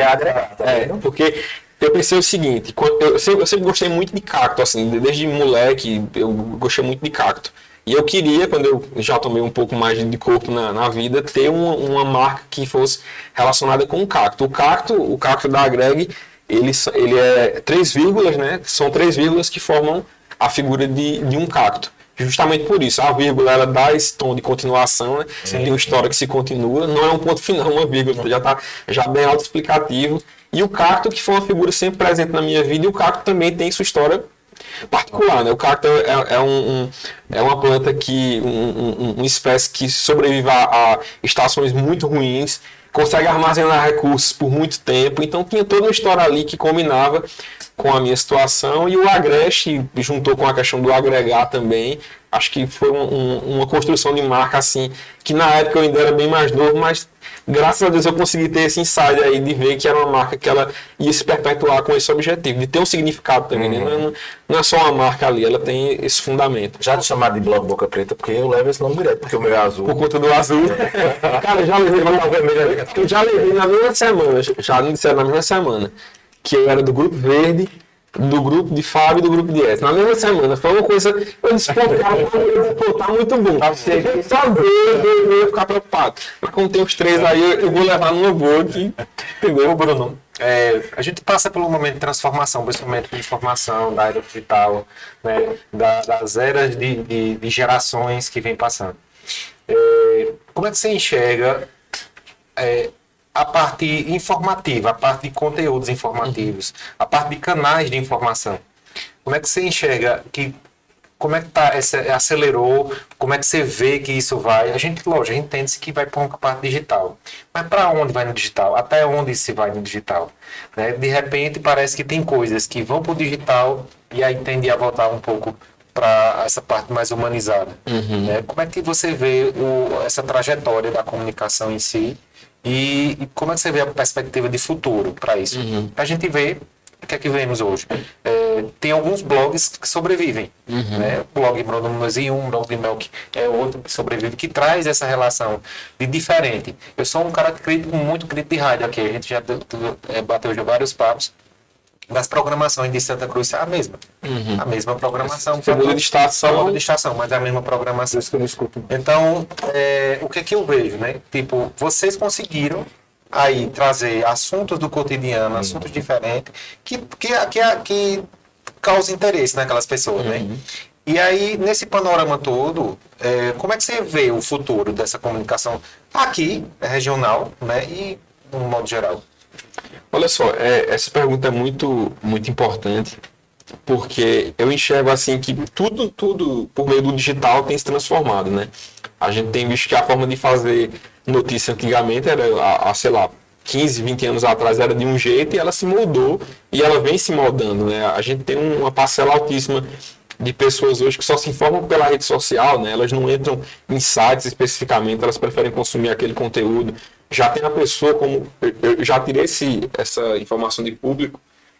Porque eu pensei o seguinte, eu sempre gostei muito de cacto, assim, desde moleque eu gostei muito de cacto. E eu queria, quando eu já tomei um pouco mais de corpo na vida, ter uma marca que fosse relacionada com o cacto. O cacto da Agreg, ele é 3 vírgulas, né? São 3 vírgulas que formam a figura de um cacto. Justamente por isso, a vírgula ela dá esse tom de continuação, né? De uma história que se continua, não é um ponto final, uma vírgula, já está bem autoexplicativo. E o cacto, que foi uma figura sempre presente na minha vida, e o cacto também tem sua história particular, né? O cacto é uma planta uma espécie que sobrevive a estações muito ruins, consegue armazenar recursos por muito tempo, então tinha toda uma história ali que combinava com a minha situação, e o Agreste juntou com a questão do agregar também. Acho que foi uma construção de marca assim, que na época eu ainda era bem mais novo, mas graças a Deus eu consegui ter esse insight aí de ver que era uma marca que ela ia se perpetuar com esse objetivo, de ter um significado também, né? Não é só uma marca ali, ela tem esse fundamento. Já te chamar de blog Boca Preta, porque eu levo esse nome direto, porque o meu é azul. Por conta do azul. Cara, eu já levei na mesma semana, já me disseram na mesma semana, que eu era do Grupo Verde, do grupo de Fábio e do grupo de S. Na mesma semana, foi uma coisa, eu disse, pô, tá muito bom. Só eu ia ficar preocupado. Mas como tem os 3 aí, eu vou levar numa boa aqui. Entendeu, Bruno? A gente passa por um momento de transformação, principalmente de informação, da era digital, né, das eras de gerações que vem passando. Como é que você enxerga a parte informativa, a parte de conteúdos informativos, a parte de canais de informação? Como é que você enxerga como é que acelerou, como é que você vê que isso vai? A gente entende-se que vai para uma parte digital. Mas para onde vai no digital? Até onde se vai no digital? Né? De repente parece que tem coisas que vão para o digital e aí tende a voltar um pouco para essa parte mais humanizada. Né? Como é que você vê essa trajetória da comunicação em si? E como é que você vê a perspectiva de futuro para isso? A gente vê, o que é que vemos hoje? Tem alguns blogs que sobrevivem. Né? O blog Bruno Muniz um blog de Melk é outro que sobrevive, que traz essa relação de diferente. Eu sou um cara muito crítico de rádio aqui, a gente já bateu já vários papos. das programações de Santa Cruz é a mesma. A mesma programação. Você muda de estação. Muda de estação, mas é a mesma programação. Isso que eu não escuto. Então, o que eu vejo, né? Tipo, vocês conseguiram aí trazer assuntos do cotidiano, assuntos diferentes, que causam interesse naquelas pessoas, né? E aí, nesse panorama todo, como é que você vê o futuro dessa comunicação aqui, regional, né? E no modo geral? Olha só, essa pergunta é muito, muito importante, porque eu enxergo assim que tudo por meio do digital tem se transformado, né? A gente tem visto que a forma de fazer notícia antigamente era, sei lá, 15, 20 anos atrás era de um jeito e ela se moldou e ela vem se moldando, né? A gente tem uma parcela altíssima de pessoas hoje que só se informam pela rede social, né? Elas não entram em sites especificamente, elas preferem consumir aquele conteúdo. Já tem a pessoa, como eu já tirei essa informação de público,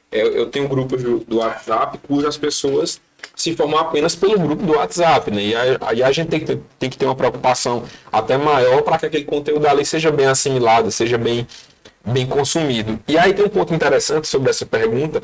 eu tenho grupos do WhatsApp cujas pessoas se informam apenas pelo grupo do WhatsApp, né? E aí a gente tem que ter uma preocupação até maior para que aquele conteúdo ali seja bem assimilado, seja bem consumido. E aí tem um ponto interessante sobre essa pergunta,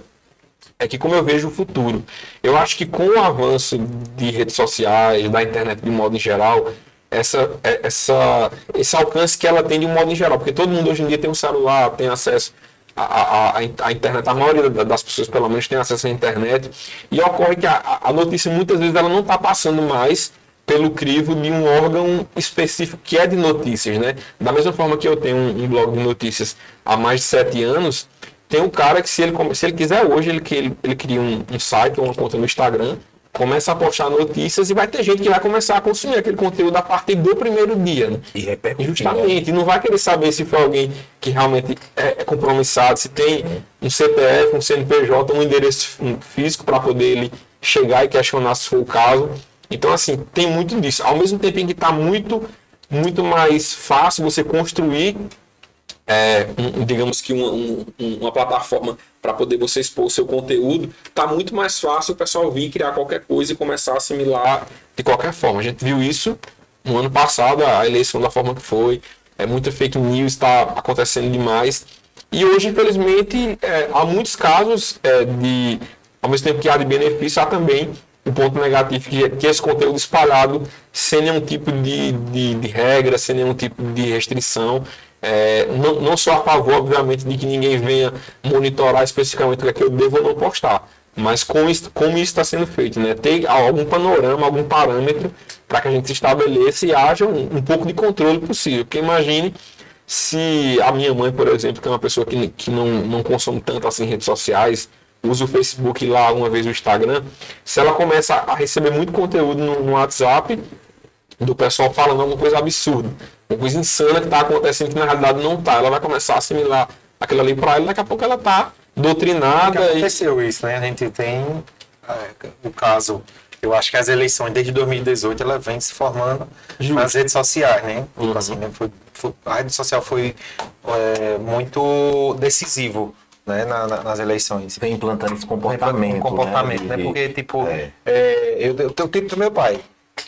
é que como eu vejo o futuro, eu acho que com o avanço de redes sociais, da internet de modo em geral, esse alcance que ela tem de um modo em geral, porque todo mundo hoje em dia tem um celular, tem acesso à internet, a maioria das pessoas pelo menos tem acesso à internet, e ocorre que a notícia muitas vezes ela não está passando mais pelo crivo de um órgão específico que é de notícias, né? Da mesma forma que eu tenho um blog de notícias há mais de 7 anos, tem um cara que se ele quiser hoje, ele cria um site ou uma conta no Instagram, começa a postar notícias e vai ter gente que vai começar a consumir aquele conteúdo a partir do primeiro dia, né? E repercutir. Justamente, e não vai querer saber se foi alguém que realmente é compromissado, se tem um CPF, um CNPJ, um endereço físico para poder ele chegar e questionar se for o caso. Então, assim, tem muito disso. Ao mesmo tempo em que está muito, muito mais fácil você construir digamos que uma plataforma para poder você expor o seu conteúdo, está muito mais fácil o pessoal vir criar qualquer coisa e começar a assimilar de qualquer forma. A gente viu isso no ano passado, a eleição da forma que foi, muita fake news está acontecendo demais. E hoje, infelizmente, há muitos casos ao mesmo tempo que há de benefício, há também um ponto negativo, que esse conteúdo espalhado sem nenhum tipo de regra, sem nenhum tipo de restrição. Não sou a favor, obviamente, de que ninguém venha monitorar especificamente o que eu devo ou não postar, mas como isso está sendo feito, né? Ter algum panorama, algum parâmetro para que a gente estabeleça e haja um pouco de controle possível. Porque imagine se a minha mãe, por exemplo, que é uma pessoa que não consome tanto assim redes sociais, usa o Facebook lá uma vez o Instagram, se ela começa a receber muito conteúdo no WhatsApp do pessoal falando alguma coisa absurda, uma coisa insana que está acontecendo que na realidade não está, ela vai começar a assimilar aquilo ali para ela, daqui a pouco ela está doutrinada. Aconteceu isso, né? A gente tem o caso, eu acho que as eleições desde 2018 ela vem se formando nas redes sociais, né? Assim, né? A rede social foi muito decisivo, né? Nas eleições. Vem implantando esse comportamento. Né? Porque, tipo, eu tenho o tipo do meu pai.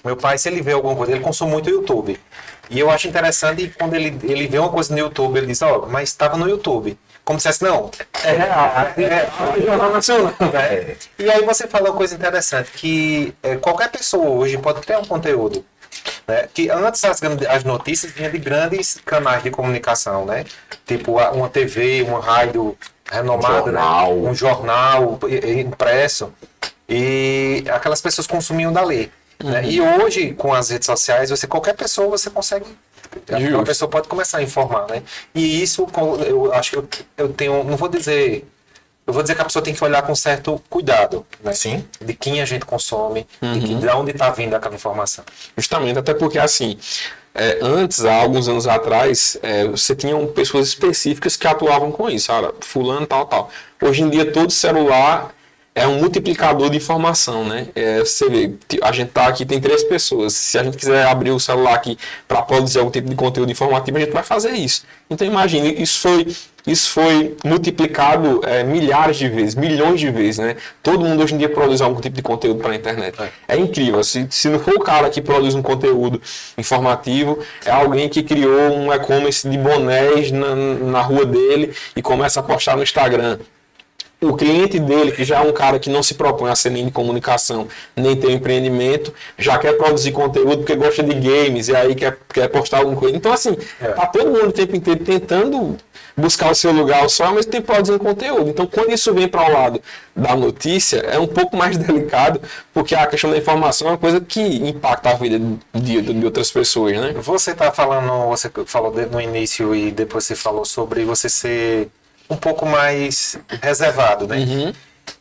Meu pai, se ele vê alguma coisa, ele consome muito o YouTube. E eu acho interessante quando ele vê uma coisa no YouTube, ele diz, mas estava no YouTube. Como se fosse, não, é real, Jornal Nacional. Né? E aí você fala uma coisa interessante, que qualquer pessoa hoje pode criar um conteúdo. Né? Que antes as notícias vinham de grandes canais de comunicação, né? Tipo uma TV, uma rádio renomada, né? Um jornal impresso. E aquelas pessoas consumiam dali. Né? E hoje, com as redes sociais, qualquer pessoa você consegue. Aquela pessoa pode começar a informar, né? E isso, eu acho que eu tenho. Não vou dizer. Eu vou dizer que a pessoa tem que olhar com certo cuidado, né? Sim. De quem a gente consome, de onde está vindo aquela informação. Justamente, até porque assim, antes, há alguns anos atrás, você tinha pessoas específicas que atuavam com isso, fulano, tal. Hoje em dia, todo celular é um multiplicador de informação, né? Você vê, a gente tá aqui, tem 3 pessoas. Se a gente quiser abrir o celular aqui para produzir algum tipo de conteúdo informativo, a gente vai fazer isso. Então imagine, isso foi multiplicado milhares de vezes, milhões de vezes, né? Todo mundo hoje em dia produz algum tipo de conteúdo para a internet. É incrível. Se não for o cara que produz um conteúdo informativo, é alguém que criou um e-commerce de bonés na rua dele e começa a postar no Instagram. o cliente dele, que já é um cara que não se propõe a ser nem de comunicação, nem ter um empreendimento, já quer produzir conteúdo porque gosta de games, e aí quer postar alguma coisa. Então, assim, tá todo mundo o tempo inteiro tentando buscar o seu lugar ao sol, ao mesmo tempo produzindo conteúdo. Então, quando isso vem para o lado da notícia, é um pouco mais delicado, porque a questão da informação é uma coisa que impacta a vida de outras pessoas, né? Você falou no início e depois você falou sobre você ser um pouco mais reservado, né?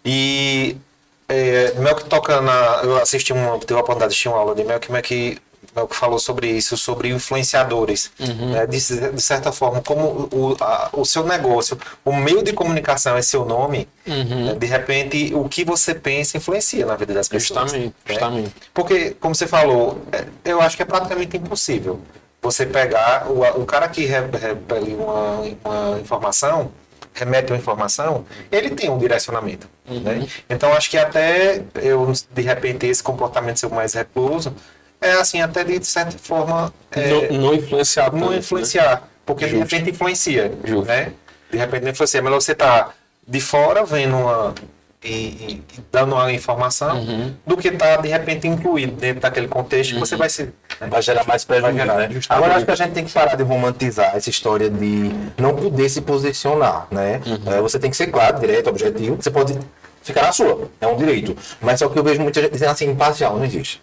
E Melk toca eu tive a oportunidade de assistir uma aula de Melk falou sobre isso, sobre influenciadores. Né? De certa forma, como o seu negócio, o meio de comunicação é seu nome, né? De repente, o que você pensa influencia na vida das pessoas. Justamente. Porque, como você falou, eu acho que é praticamente impossível você pegar o cara que repele uma informação, remete uma informação, ele tem um direcionamento. Né? Então, acho que até de repente, esse comportamento ser mais recluso, assim, até de certa forma... não influenciar. Não influenciar, né? Porque de repente influencia, né? De repente não influencia. Melhor você tá de fora vendo e dando uma informação do que tá de repente incluído dentro daquele contexto que você vai se... Vai gerar mais prejuízo, né? Agora, acho que a gente tem que parar de romantizar essa história de não poder se posicionar, né? Você tem que ser claro, direto, objetivo. Você pode ficar na sua, é um direito. Mas só que eu vejo muita gente dizendo assim, imparcial, não existe.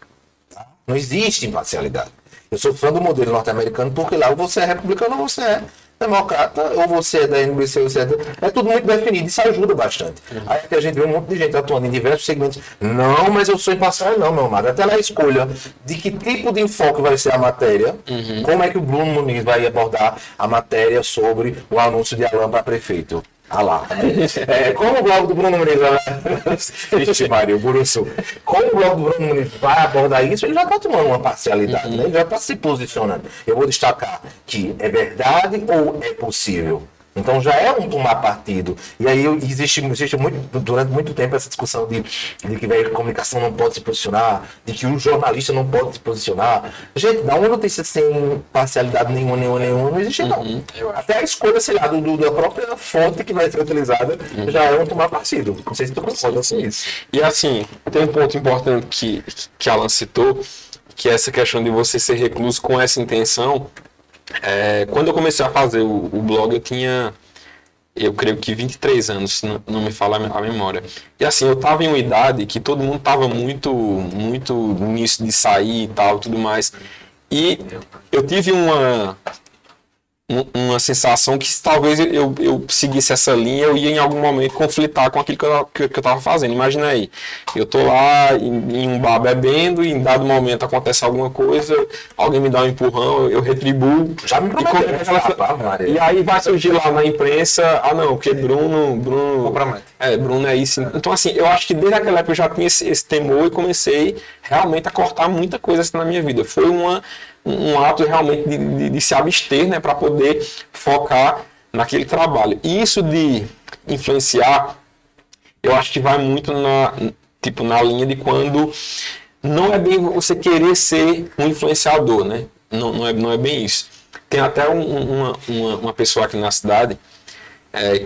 Não existe imparcialidade. Eu sou fã do modelo norte-americano porque lá ou você é republicano ou você é democrata, ou você é da NBC, ou você é tudo muito definido, isso ajuda bastante. Aí que a gente vê um monte de gente atuando em diversos segmentos. Não, mas eu sou imparcial, não, meu amado. Até na escolha de que tipo de enfoque vai ser a matéria, como é que o Bruno Muniz vai abordar a matéria sobre o anúncio de Alain para prefeito. Lá. Como o blog do Bruno Muniz Vixe, Maria, o Buruçu. Como o blog do Bruno Muniz vai abordar isso, ele já está tomando uma parcialidade, né? Ele já está se posicionando. Eu vou destacar que é verdade ou é possível. Então já é um tomar partido. E aí existe durante muito tempo essa discussão de que a comunicação não pode se posicionar, de que o jornalista não pode se posicionar. Gente, dá uma notícia sem parcialidade nenhuma, não existe não. Até a escolha, sei lá, da própria fonte que vai ser utilizada já é um tomar partido. Não sei se tu concorda com isso. E assim, tem um ponto importante que Alan citou, que é essa questão de você ser recluso com essa intenção. Quando eu comecei a fazer o blog, eu tinha, eu creio que 23 anos, não me fala a memória. E assim, eu estava em uma idade que todo mundo estava muito nisso de sair e tal, tudo mais. E eu tive uma sensação que se talvez eu seguisse essa linha, eu ia em algum momento conflitar com aquilo que eu estava fazendo. Imagina aí, eu tô lá em um bar bebendo e em dado momento acontece alguma coisa, alguém me dá um empurrão, eu retribuo. Já me prometeu. E aí vai surgir lá na imprensa, não, porque Bruno é isso. Então assim, eu acho que desde aquela época eu já tinha esse temor e comecei realmente a cortar muita coisa assim na minha vida. Foi um ato realmente de se abster, né, para poder focar naquele trabalho. E isso de influenciar, eu acho que vai muito na linha de quando não é bem você querer ser um influenciador, né? Não é bem isso. Tem até uma pessoa aqui na cidade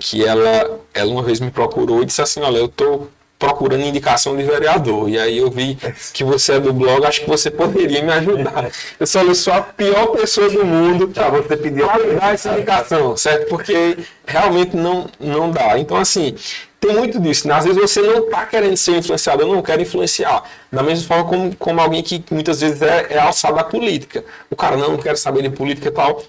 que ela uma vez me procurou e disse assim, olha, eu estou procurando indicação de vereador. E aí eu vi que você é do blog, acho que você poderia me ajudar. Eu sou a pior pessoa do mundo para você pedir dar essa indicação, certo? Porque realmente não dá. Então, assim, tem muito disso. Às vezes você não está querendo ser influenciador, não quer influenciar. Da mesma forma como alguém que muitas vezes é alçado à política. O cara, não quero saber de política e tal.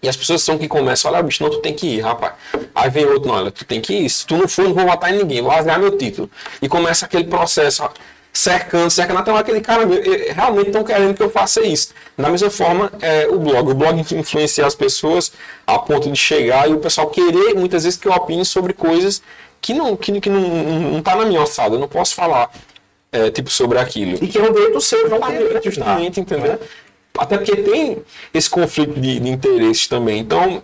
E as pessoas são que começam, olha, bicho, não, tu tem que ir, rapaz. Aí vem outro, não, olha, tu tem que ir. Se tu não for, não vou votar em ninguém, vou rasgar meu título. E começa aquele processo, ó, cercando, até aquele cara, realmente estão querendo que eu faça isso. Da mesma forma, o blog influencia as pessoas a ponto de chegar e o pessoal querer, muitas vezes, que eu opine sobre coisas que não tá na minha alçada, eu não posso falar, sobre aquilo. E que é um direito seu, não é justamente, entendeu? Até porque tem esse conflito de interesses também. Então,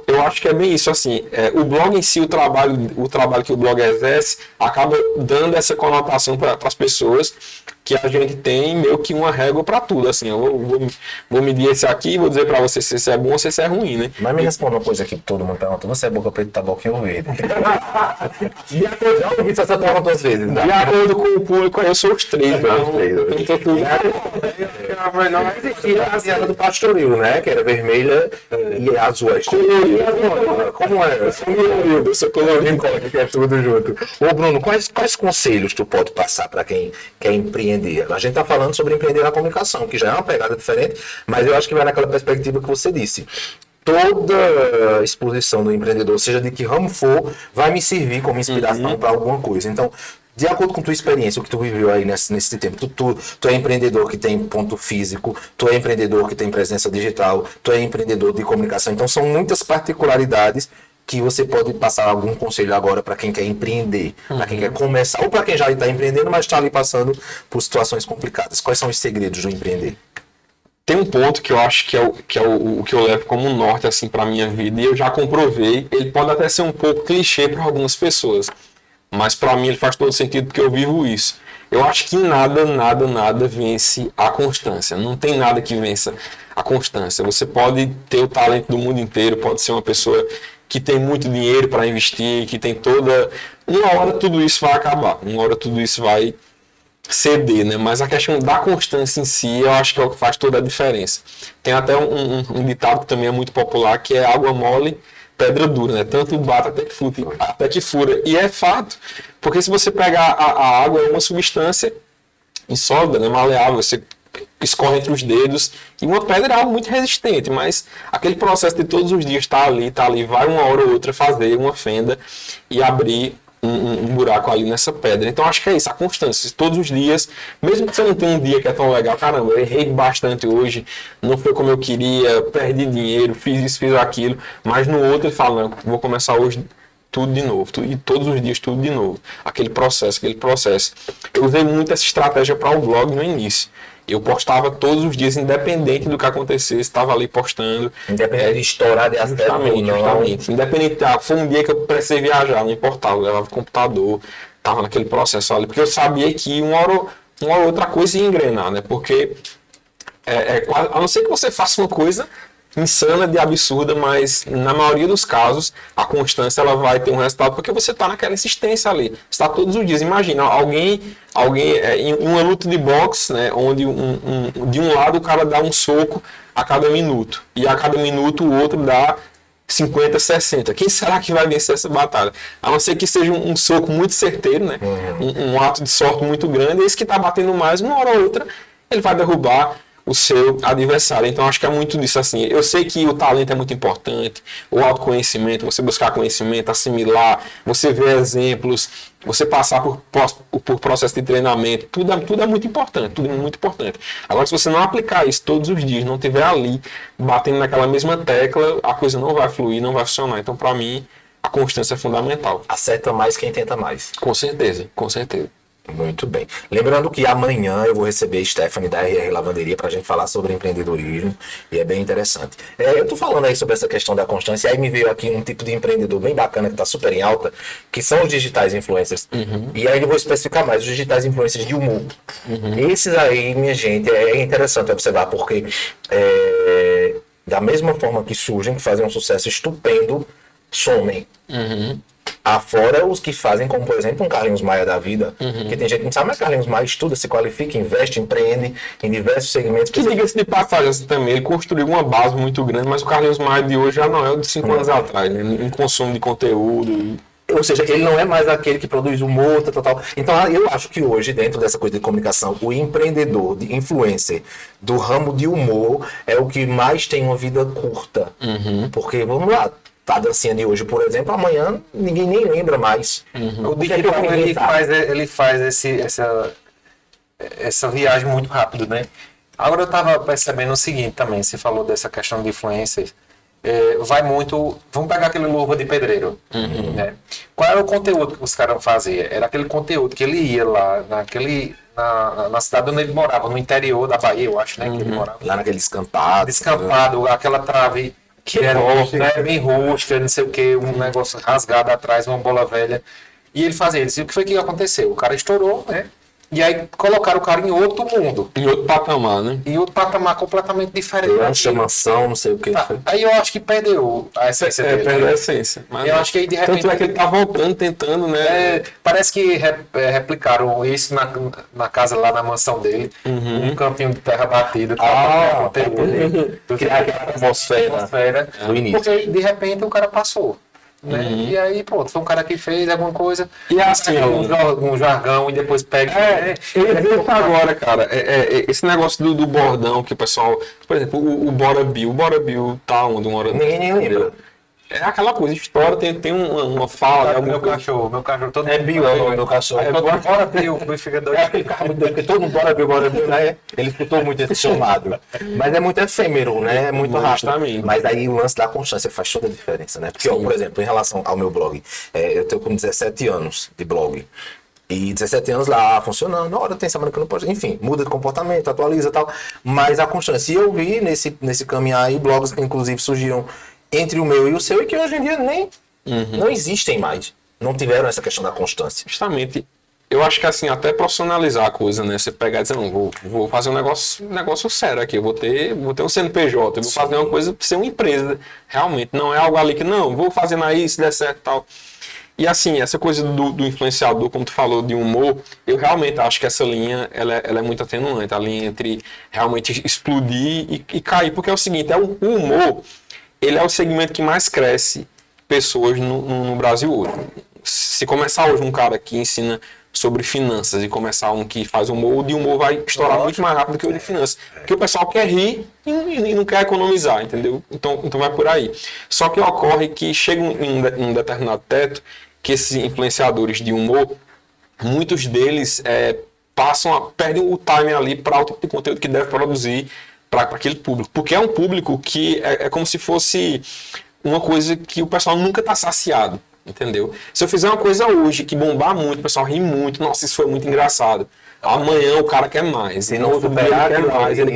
eu acho que é bem isso. Assim, o blog em si, o trabalho que o blog exerce, acaba dando essa conotação para as pessoas que a gente tem meio que uma régua para tudo, assim, eu vou medir esse aqui e vou dizer para você se esse é bom ou se esse é ruim, né? Mas me responda uma coisa aqui que todo mundo pergunta: você é boca preta, tá boquinha ou verde? De acordo, já ouvi essa pergunta duas vezes. Né? De acordo com o público, aí eu sou os três, né? Não existia a piada do pastoril, né? Que era vermelha e azul. Como é? Eu sou colorido, que é tudo junto. Ô Bruno, quais conselhos tu pode passar para quem quer empreender? A gente tá falando sobre empreender na comunicação, que já é uma pegada diferente, mas eu acho que vai naquela perspectiva que você disse. Toda exposição do empreendedor, seja de que ramo for, vai me servir como inspiração para alguma coisa. Então, de acordo com tua experiência, o que tu viveu aí nesse tempo, tu é empreendedor que tem ponto físico, tu é empreendedor que tem presença digital, tu é empreendedor de comunicação. Então, são muitas particularidades que você pode passar algum conselho agora para quem quer empreender, para quem quer começar, ou para quem já está empreendendo, mas está ali passando por situações complicadas. Quais são os segredos do empreender? Tem um ponto que eu acho que é o que eu levo como norte assim, para a minha vida, e eu já comprovei. Ele pode até ser um pouco clichê para algumas pessoas, mas para mim ele faz todo sentido porque eu vivo isso. Eu acho que nada vence a constância. Não tem nada que vença a constância. Você pode ter o talento do mundo inteiro, pode ser uma pessoa que tem muito dinheiro para investir, que tem toda... Uma hora tudo isso vai acabar, uma hora tudo isso vai ceder, né? Mas a questão da constância em si, eu acho que é o que faz toda a diferença. Tem até um ditado que também é muito popular, que é água mole, pedra dura, né? Tanto bate até que fura. E é fato, porque se você pegar a água, é uma substância insólida, né? Maleável, você escorre entre os dedos, e uma pedra é algo muito resistente, mas aquele processo de todos os dias tá ali, vai uma hora ou outra fazer uma fenda e abrir um buraco ali nessa pedra. Então acho que é isso, a constância. Todos os dias, mesmo que você não tenha um dia que é tão legal, caramba, eu errei bastante hoje, não foi como eu queria, perdi dinheiro, fiz isso, fiz aquilo, mas no outro ele fala, não, vou começar hoje tudo de novo, e todos os dias tudo de novo. Aquele processo. Eu usei muito essa estratégia para o blog no início. Eu postava todos os dias, independente do que acontecesse, estava ali postando. Independente de estourar de acesso ou não. Justamente. Independente, foi um dia que eu precisei viajar, não importava, eu levava o computador, estava naquele processo ali, porque eu sabia que uma hora ou outra coisa ia engrenar, né? Porque, a não ser que você faça uma coisa insana, de absurda, mas na maioria dos casos a constância ela vai ter um resultado porque você está naquela insistência ali, está todos os dias. Imagina alguém em uma luta de boxe, né, onde de um lado o cara dá um soco a cada minuto e a cada minuto o outro dá 50, 60. Quem será que vai vencer essa batalha? A não ser que seja um soco muito certeiro, né? Um ato de sorte muito grande, esse que está batendo mais, uma hora ou outra ele vai derrubar o seu adversário. Então acho que é muito disso assim. Eu sei que o talento é muito importante, o autoconhecimento, você buscar conhecimento, assimilar, você ver exemplos, você passar por processo de treinamento, tudo é muito importante, tudo é muito importante. Agora, se você não aplicar isso todos os dias, não estiver ali batendo naquela mesma tecla, a coisa não vai fluir, não vai funcionar. Então, para mim, a constância é fundamental. Acerta mais quem tenta mais. Com certeza, com certeza. Muito bem. Lembrando que amanhã eu vou receber Stephanie da RR Lavanderia para a gente falar sobre empreendedorismo e é bem interessante. Eu tô falando aí sobre essa questão da constância e aí me veio aqui um tipo de empreendedor bem bacana que está super em alta, que são os digitais influencers. E aí eu vou especificar mais, os digitais influencers de humor. Esses aí, minha gente, é interessante observar porque da mesma forma que surgem, que fazem um sucesso estupendo, somem. Afora os que fazem, como por exemplo um Carlinhos Maia da vida, que tem gente que não sabe, mas Carlinhos Maia estuda, se qualifica, investe, empreende em diversos segmentos. Que diga-se de passagem assim, também, ele construiu uma base muito grande, mas o Carlinhos Maia de hoje já não é o de 5 anos atrás, né? Em consumo de conteúdo. Ou seja, ele não é mais aquele que produz humor, tal. Então, eu acho que hoje, dentro dessa coisa de comunicação, o empreendedor, de influencer, do ramo de humor, é o que mais tem uma vida curta. Porque, vamos lá, a dancinha de hoje, por exemplo, amanhã ninguém nem lembra mais. O digital ele faz essa viagem muito rápido, né? Agora eu estava percebendo o seguinte também, você falou dessa questão de influências, vai muito, vamos pegar aquele Luva de Pedreiro, né? Qual era o conteúdo que os caras faziam? Era aquele conteúdo que ele ia lá, na cidade onde ele morava, no interior da Bahia, eu acho, né? Que ele morava. Lá naquele descampado. Descampado, aquela trave que era bem rústica, não sei o que, um negócio rasgado atrás, uma bola velha. E ele fazia isso. E o que foi que aconteceu? O cara estourou, né? E aí colocaram o cara em outro mundo. Em outro patamar, né? Em outro patamar completamente diferente. Lancha, mansão, não sei o que. Tá, aí eu acho que perdeu a essência dele. Perdeu a essência. Mas Eu acho que aí de repente... tanto é que ele tá voltando, tentando, né? Parece que replicaram isso na casa lá na mansão dele. Um campinho de terra batida. Criar aquela atmosfera do início. Porque de repente o cara passou. Né? E aí, pronto, foi um cara que fez alguma coisa. E assim, um jargão e depois pega. Eu agora, cara, esse negócio do bordão que o pessoal. Por exemplo, o Bora Bill. O Bora Bill tá onde? Uma hora. Ninguém lembra. É aquela coisa, história, tem uma fala. Sabe, meu cachorro todo É Bill, é o nome do cachorro. Bora Bill, fica doido. Porque todo mundo bora Bill, né? Ele escutou muito esse chamado. Mas é muito efêmero, né? É muito rápido. Justamente. Mas aí o lance da constância faz toda a diferença, né? Porque, ó, por exemplo, em relação ao meu blog, eu tenho com 17 anos de blog. E 17 anos lá funcionando, hora tem semana que eu não posso, enfim, muda de comportamento, atualiza e tal. Mas a constância, e eu vi nesse caminhar aí blogs que inclusive surgiram entre o meu e o seu, e que hoje em dia nem não existem mais. Não tiveram essa questão da constância. Justamente. Eu acho que assim, até profissionalizar a coisa, né? Você pegar e dizer, não, vou fazer um negócio sério aqui, eu vou ter um CNPJ, eu vou fazer uma coisa pra ser uma empresa. Realmente, não é algo ali que, não, vou fazendo aí, se der certo e tal. E assim, essa coisa do influenciador, como tu falou, de humor, eu realmente acho que essa linha, ela é muito atenuante, a linha entre realmente explodir e cair. Porque é o seguinte, o humor, ele é o segmento que mais cresce pessoas no Brasil hoje. Se começar hoje um cara que ensina sobre finanças e começar um que faz humor, o de humor vai estourar muito mais rápido que o de finanças. Porque o pessoal quer rir e não quer economizar, entendeu? Então vai por aí. Só que ocorre que chega em um determinado teto que esses influenciadores de humor, muitos deles perdem o time ali para o tipo de conteúdo que deve produzir para aquele público. Porque é um público que é como se fosse uma coisa que o pessoal nunca está saciado, entendeu? Se eu fizer uma coisa hoje que bombar muito, o pessoal ri muito, nossa, isso foi muito engraçado. Amanhã o cara quer mais, Se no não outro dia superar, ele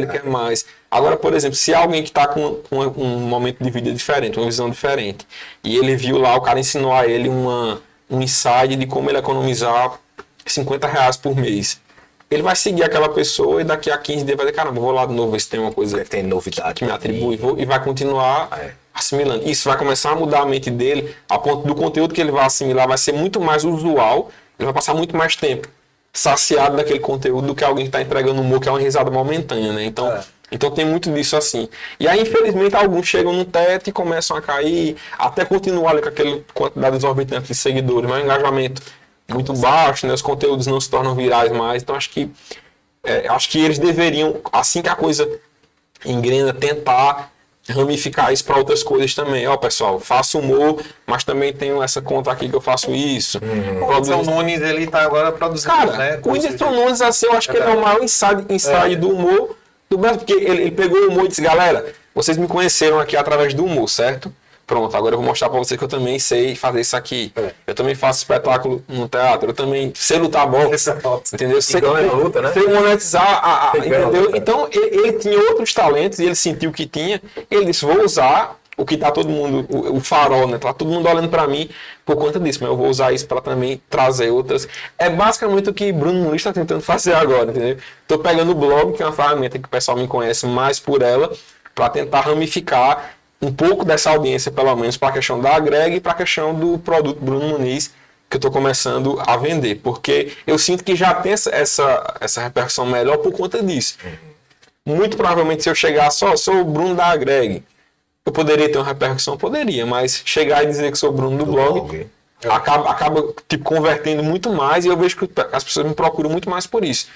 quer mais. Agora, por exemplo, se alguém que está com um momento de vida diferente, uma visão diferente, e ele viu lá, o cara ensinou a ele um insight de como ele economizar R$50 por mês. Ele vai seguir aquela pessoa e daqui a 15 dias vai dizer, caramba, vou lá de novo ver se tem uma coisa Tem novidade que me atribui e vai continuar assimilando. Isso vai começar a mudar a mente dele, a ponto do conteúdo que ele vai assimilar vai ser muito mais usual, ele vai passar muito mais tempo saciado daquele conteúdo do que alguém que está entregando humor, que é uma risada momentânea, né? Então tem muito disso assim. E aí, infelizmente, alguns chegam no teto e começam a cair, até continuar ali com aquela quantidade exorbitante de seguidores, mas o engajamento muito baixo, né? Os conteúdos não se tornam virais mais. Então acho que eles deveriam, assim que a coisa engrena, tentar ramificar isso para outras coisas também. Ó, pessoal, faço humor, mas também tenho essa conta aqui que eu faço isso. O Whindersson Nunes, ele tá agora produzindo, cara, né? O Whindersson Nunes, assim, eu acho que ele é o maior insight do humor do Brasil, porque ele pegou o humor e disse, galera, vocês me conheceram aqui através do humor, certo? Pronto, agora eu vou mostrar pra vocês que eu também sei fazer isso aqui. Eu também faço espetáculo no teatro, eu também sei lutar boxe, entendeu? Sei luta, né? Sei monetizar, entendeu? Então, ele tinha outros talentos e ele sentiu que tinha. Ele disse, vou usar o que tá todo mundo, o farol, né? Tá todo mundo olhando pra mim por conta disso, mas eu vou usar isso pra também trazer outras. É basicamente o que Bruno Muniz tá tentando fazer agora, entendeu? Tô pegando o blog, que é uma ferramenta que o pessoal me conhece mais por ela, pra tentar ramificar um pouco dessa audiência, pelo menos, para a questão da agrega e para a questão do produto Bruno Muniz, que eu estou começando a vender. Porque eu sinto que já tem essa repercussão melhor por conta disso. Muito provavelmente, se eu chegar sou o Bruno da agreg, eu poderia ter uma repercussão? Poderia, mas chegar e dizer que sou o Bruno do blog acaba tipo, convertendo muito mais, e eu vejo que as pessoas me procuram muito mais por isso.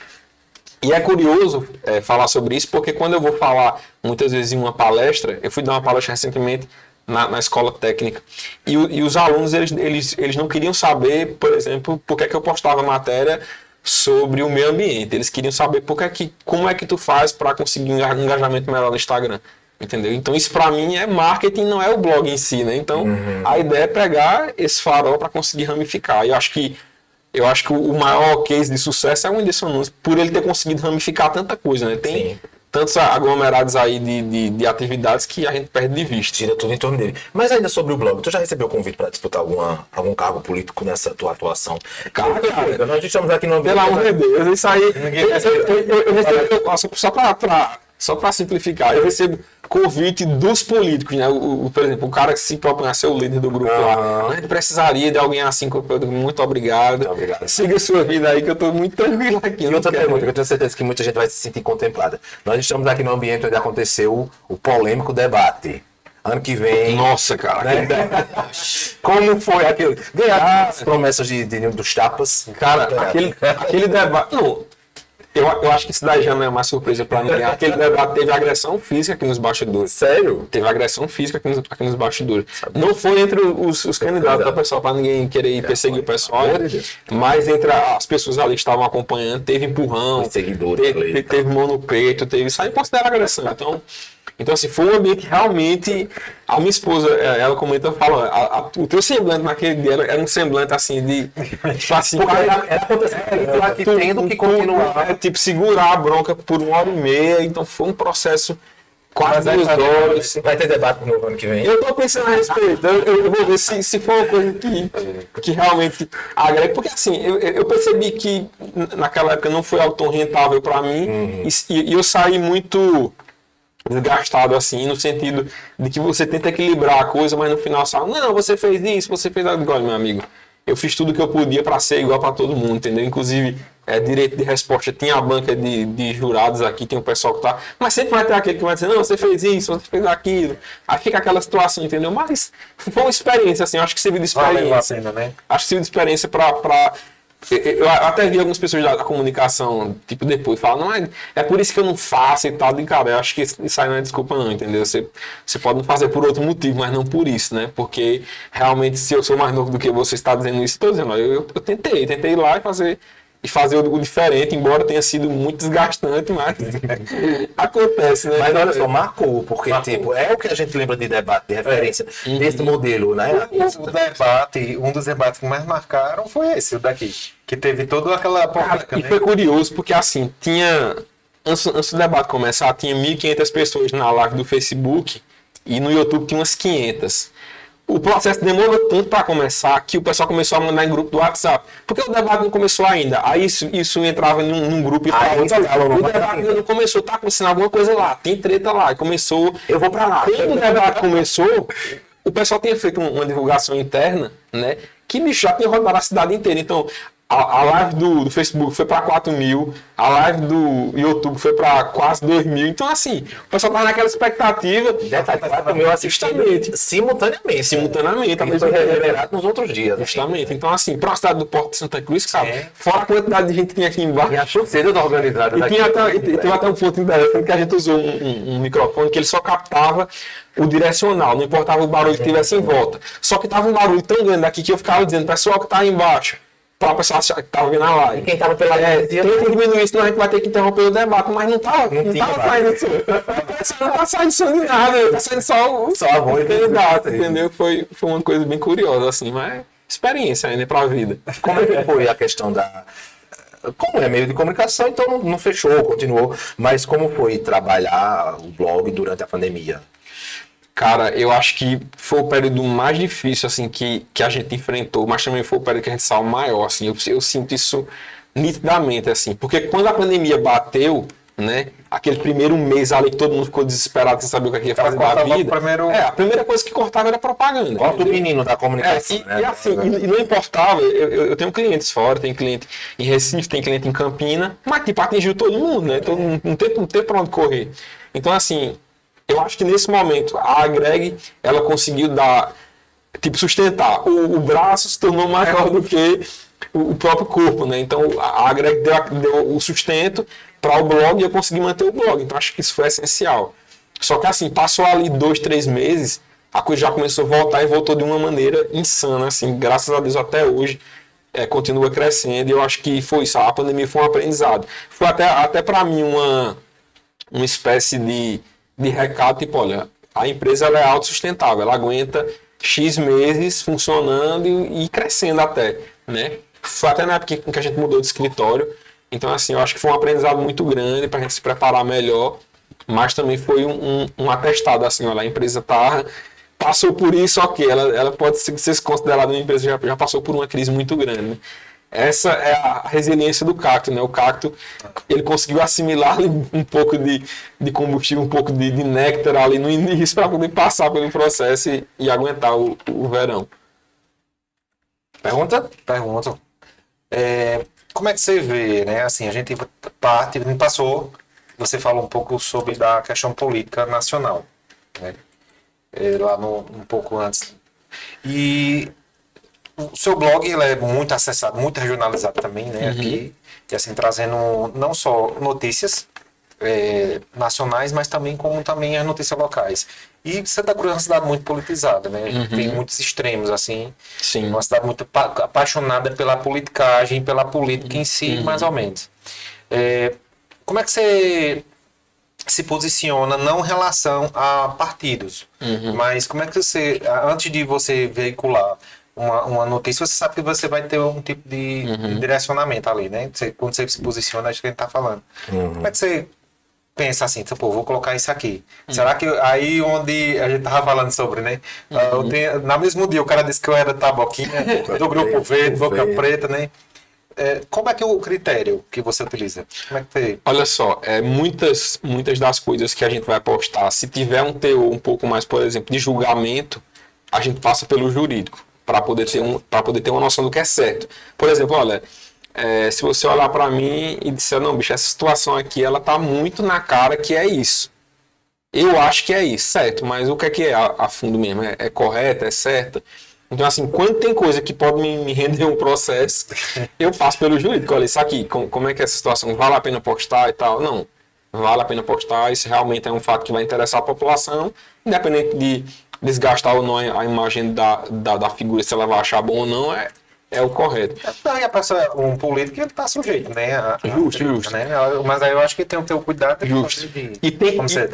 E é curioso falar sobre isso, porque quando eu vou falar, muitas vezes em uma palestra, eu fui dar uma palestra recentemente na escola técnica, e os alunos, eles não queriam saber, por exemplo, por que eu postava matéria sobre o meio ambiente. Eles queriam saber como é que tu faz para conseguir um engajamento melhor no Instagram. Entendeu? Então isso para mim é marketing, não é o blog em si, né? Então a ideia é pegar esse farol para conseguir ramificar. E eu acho que o maior case de sucesso é o Whindersson Nunes, por ele ter conseguido ramificar tanta coisa, né? tantos aglomerados aí de atividades que a gente perde de vista. Tira tudo em torno dele. Mas ainda sobre o blog, tu já recebeu convite para disputar algum cargo político nessa tua atuação? Cara, Nós estamos aqui no pelo amor de Deus, isso aí. Eu recebo, só para simplificar, eu recebo convite dos políticos, né? Por exemplo, o cara que se propõe a ser o líder do grupo lá. A gente precisaria de alguém assim, muito obrigado. Muito obrigado. Siga a sua vida aí, que eu estou muito tranquilo aqui. E outra pergunta, que eu tenho certeza que muita gente vai se sentir contemplada. Nós estamos aqui no ambiente onde aconteceu o polêmico debate. Ano que vem. Nossa, cara. Né? Como foi aquilo? Ganhar as promessas dos tapas. Cara, aquele debate. Não, eu acho que isso daí já não é mais surpresa pra ninguém. Aquele debate teve agressão física aqui nos bastidores. Sério? Teve agressão física aqui nos bastidores. Não foi entre os candidatos da pessoal, para ninguém querer ir perseguir o pessoal, mas entre as pessoas ali que estavam acompanhando, teve empurrão, teve mão no peito, teve isso aí considera agressão. Então, assim, foi um ambiente que realmente. A minha esposa, ela comenta, fala, o teu semblante naquele dia era um semblante assim de. Assim, era tendo que continuar. Tipo, segurar a bronca por 1h30. Então, foi um processo quase 2 horas. Vai ter debate novo ano que vem? Eu tô pensando a respeito. Eu vou ver se for uma coisa que realmente agrega. Porque, assim, eu percebi que naquela época não foi algo tão rentável para mim. E eu saí muito desgastado assim, no sentido de que você tenta equilibrar a coisa, mas no final você fala, não, você fez isso, você fez aquilo. Olha, meu amigo, eu fiz tudo que eu podia para ser igual para todo mundo, entendeu? Inclusive, direito de resposta, tinha a banca de jurados aqui, tem o pessoal que tá, mas sempre vai ter aquele que vai dizer, não, você fez isso, você fez aquilo, aí fica aquela situação, entendeu? Mas foi uma experiência, assim, eu acho que serviu de experiência, né? Acho que serviu de experiência para eu até vi algumas pessoas da comunicação, tipo, depois, falando, mas é por isso que eu não faço e tal. E, cara, eu acho que isso aí não é desculpa não, entendeu? Você pode não fazer por outro motivo, mas não por isso, né? Porque, realmente, se eu sou mais novo do que você está dizendo isso, estou dizendo, eu tentei ir lá e fazer o diferente, embora tenha sido muito desgastante, mas acontece, né? Mas olha só, marcou, porque tipo, é o que a gente lembra de debate, de referência, desse modelo, né? Um dos debates que mais marcaram foi esse, o daqui, que teve toda aquela polêmica, e foi curioso, porque assim, antes do debate começar, tinha 1.500 pessoas na live do Facebook e no YouTube tinha umas 500. O processo demorou tanto para começar que o pessoal começou a mandar em grupo do WhatsApp. Porque o debate não começou ainda. Aí isso entrava num grupo e falava, o debate ainda não começou, tá acontecendo alguma coisa lá, tem treta lá. E começou, eu vou para lá. Quando o debate começou, o pessoal tinha feito uma divulgação interna, né? Que bicho, já tinha rodado a cidade inteira. Então, a live do Facebook foi para 4.000, a live do YouTube foi para quase 2.000. Então, assim, o pessoal tava naquela expectativa. Detalhe, 4.000 assistindo simultaneamente. Também foi reverberado nos outros dias. Justamente. Então, assim, para a cidade do Porto de Santa Cruz, cara, fora a quantidade de gente que tinha aqui embaixo. E a torcida organizada daqui. Teve até um ponto interessante que a gente usou um microfone que ele só captava o direcional, não importava o barulho que tivesse em volta. Só que tava um barulho tão grande aqui que eu ficava dizendo, pessoal que tá aí embaixo, para o pessoal achar que estava vendo a live. E quem estava pela tenta diminuir isso, senão a gente vai ter que interromper o debate, mas não estava saindo som. Não tá saindo som de nada, tá saindo só a voz. Entendeu? Foi uma coisa bem curiosa, assim, mas experiência ainda para a vida. Como é que foi a questão da... Como é meio de comunicação, então não fechou, continuou. Mas como foi trabalhar o blog durante a pandemia? Cara, eu acho que foi o período mais difícil, assim, que a gente enfrentou, mas também foi o período que a gente saiu maior, assim, eu sinto isso nitidamente, assim, porque quando a pandemia bateu, né, aquele primeiro mês ali que todo mundo ficou desesperado sem saber o que ia fazer da vida, a primeira coisa que cortava era propaganda. Corta o menino da comunicação. E não importava, eu tenho clientes fora, tenho cliente em Recife, tenho cliente em Campina, mas tipo, atingiu todo mundo, né, não tem pra onde correr. Então, assim, eu acho que nesse momento a Agreg, ela conseguiu sustentar. O braço se tornou maior do que o próprio corpo, né? Então a Agreg deu o sustento para o blog e eu consegui manter o blog. Então acho que isso foi essencial. Só que assim, passou ali 2, 3 meses, a coisa já começou a voltar e voltou de uma maneira insana, assim, graças a Deus até hoje. Continua crescendo e eu acho que foi isso. A pandemia foi um aprendizado. Foi até para mim uma espécie de recado, tipo, olha, a empresa ela é autossustentável, ela aguenta X meses funcionando e crescendo até, né? Foi até na época que a gente mudou de escritório, então assim, eu acho que foi um aprendizado muito grande para a gente se preparar melhor mas também foi um atestado, assim, olha, a empresa passou por isso, ok, ela pode ser considerada uma empresa que já passou por uma crise muito grande, né? Essa é a resiliência do cacto, né? O cacto, ele conseguiu assimilar um pouco de combustível, um pouco de néctar ali no início para poder passar pelo processo e aguentar o verão. Pergunta? Como é que você vê, né? Assim, a gente passou, você falou um pouco sobre a questão política nacional, né? Lá um pouco antes. E o seu blog, ele é muito acessado, muito regionalizado também, né? Aqui, e assim, trazendo não só notícias nacionais, mas também como também as notícias locais. E Santa Cruz é uma cidade muito politizada, né? Tem muitos extremos, assim. Sim. Uma cidade muito apaixonada pela politicagem, pela política em si, mais ou menos. Como é que você se posiciona, não em relação a partidos, mas como é que você, antes de você veicular uma notícia, você sabe que você vai ter um tipo de direcionamento ali, né? Quando você se posiciona, acho que a gente tá falando. Como é que você pensa assim, pô, vou colocar isso aqui. Será que aí onde a gente tava falando sobre, né? No mesmo dia o cara disse que eu era taboquinha do Grupo Verde, Boca Preta, né? Como é que é o critério que você utiliza? Como é que foi? Olha só, muitas das coisas que a gente vai postar, se tiver um teor um pouco mais, por exemplo, de julgamento, a gente passa pelo jurídico, para poder ter uma noção do que é certo. Por exemplo, olha, se você olhar para mim e disser, não, bicho, essa situação aqui, ela tá muito na cara que é isso. Eu acho que é isso, certo, mas o que é a fundo mesmo? É correto, é certo? Então, assim, quando tem coisa que pode me render um processo, eu passo pelo jurídico. Olha, isso aqui, como é que é essa situação? Vale a pena postar e tal? Não, vale a pena postar. Isso realmente é um fato que vai interessar a população, independente de desgastar ou não a imagem da figura, se ela vai achar bom ou não, é o correto. Daí a pessoa, um político, ele tá sujeito, né? Justo. Né? Mas aí eu acho que tem que ter o cuidado. Justo.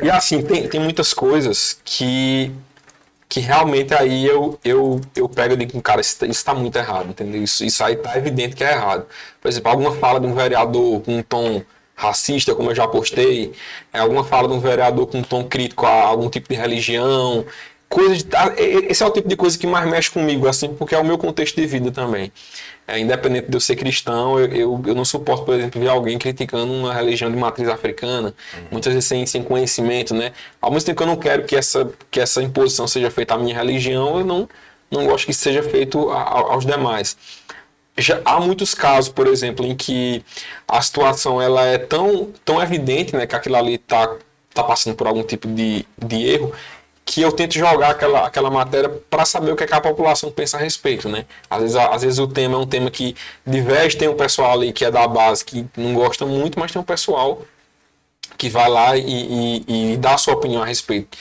E assim, tem muitas coisas que realmente aí eu pego e digo, cara, isso está muito errado, entendeu? Isso aí tá evidente que é errado. Por exemplo, alguma fala de um vereador com um tom racista, como eu já postei, alguma fala de um vereador com um tom crítico a algum tipo de religião, esse é o tipo de coisa que mais mexe comigo, assim, porque é o meu contexto de vida também. Independente de eu ser cristão, eu não suporto, por exemplo, ver alguém criticando uma religião de matriz africana, muitas vezes sem conhecimento, né? Ao mesmo tempo que eu não quero que essa imposição seja feita à minha religião, eu não gosto que isso seja feito aos demais. Há muitos casos, por exemplo, em que a situação ela é tão evidente, né, que aquilo ali está passando por algum tipo de erro, que eu tento jogar aquela matéria para saber o que a população pensa a respeito, né? Às vezes o tema é um tema que diverge, tem um pessoal ali que é da base que não gosta muito, mas tem um pessoal que vai lá e dá a sua opinião a respeito.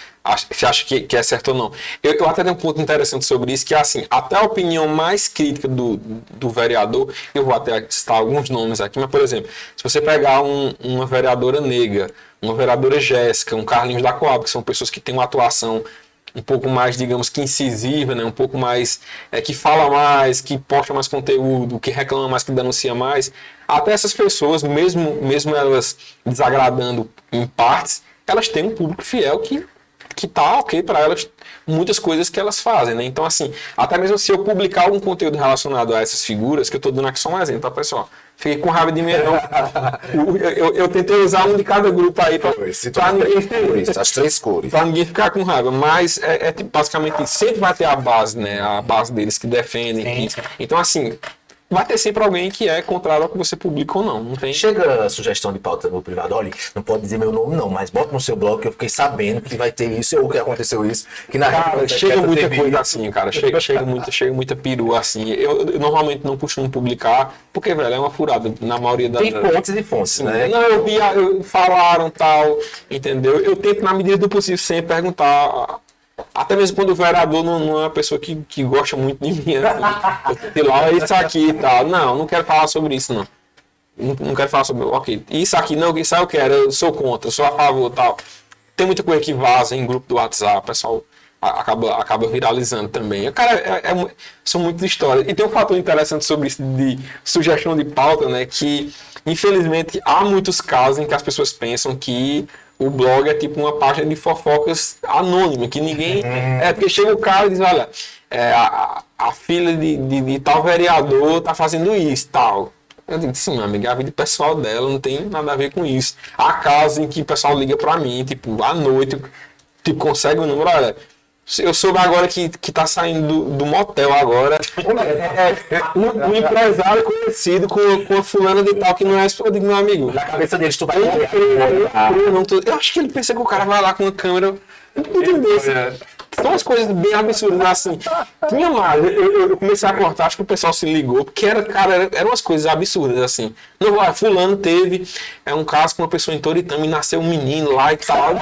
Você acha que é certo ou não? Eu até tenho um ponto interessante sobre isso, que é assim, até a opinião mais crítica do vereador, eu vou até citar alguns nomes aqui, mas, por exemplo, se você pegar uma vereadora negra, uma vereadora Jéssica, um Carlinhos da Coab, que são pessoas que têm uma atuação um pouco mais, digamos que incisiva, né? Um pouco mais, que fala mais, que posta mais conteúdo, que reclama mais, que denuncia mais, até essas pessoas, mesmo elas desagradando em partes, elas têm um público fiel que tá ok para elas, muitas coisas que elas fazem, né? Então, assim, até mesmo se eu publicar algum conteúdo relacionado a essas figuras, que eu tô dando aqui só um exemplo, tá, pessoal? Fiquei com raiva de mim, eu tentei usar um de cada grupo aí para as três cores. Para ninguém ficar com raiva, mas tipo, basicamente isso. Sempre vai ter a base, né? A base deles que defendem. Sim. Então, assim, vai ter sempre alguém que é contrário ao que você publica ou não. Não tem... Chega a sugestão de pauta no privado, olha, não pode dizer meu nome não, mas bota no seu blog que eu fiquei sabendo que vai ter isso ou que aconteceu isso. Que na cara, chega muita coisa assim, cara. Chega muita perua assim. Eu normalmente não costumo publicar, porque, velho, é uma furada na maioria das... Tem fontes e fontes, né? Não, falaram tal, entendeu? Eu tento, na medida do possível, sempre perguntar... Até mesmo quando o vereador não é uma pessoa que gosta muito de mim, assim, sei lá, isso aqui e tal. Não quero falar sobre isso, não. Não quero falar sobre, ok, isso aqui não, isso aí eu quero, eu sou contra, eu sou a favor e tal. Tem muita coisa que vaza em grupo do WhatsApp, o pessoal acaba viralizando também. Cara, são muitas histórias. E tem um fator interessante sobre isso de sugestão de pauta, né, que infelizmente há muitos casos em que as pessoas pensam que o blog é tipo uma página de fofocas anônima, que ninguém... porque chega o cara e diz, olha, a filha de tal vereador tá fazendo isso, tal. Eu digo, sim, amiga, a vida pessoal dela não tem nada a ver com isso. Há casos em que o pessoal liga pra mim, tipo, à noite, tipo, consegue o número, olha... Eu soube agora que tá saindo do motel agora. Um empresário conhecido com a fulana de tal que não é. Eu digo, meu amigo. Na cabeça deles, tu vai Eu acho que ele pensa que o cara vai lá com a câmera. Entendeu? São as coisas bem absurdas, assim. Tinha mais. Eu comecei a cortar, acho que o pessoal se ligou, porque eram umas coisas absurdas, assim. Não, fulano teve um caso com uma pessoa em Toritama e nasceu um menino lá e tal.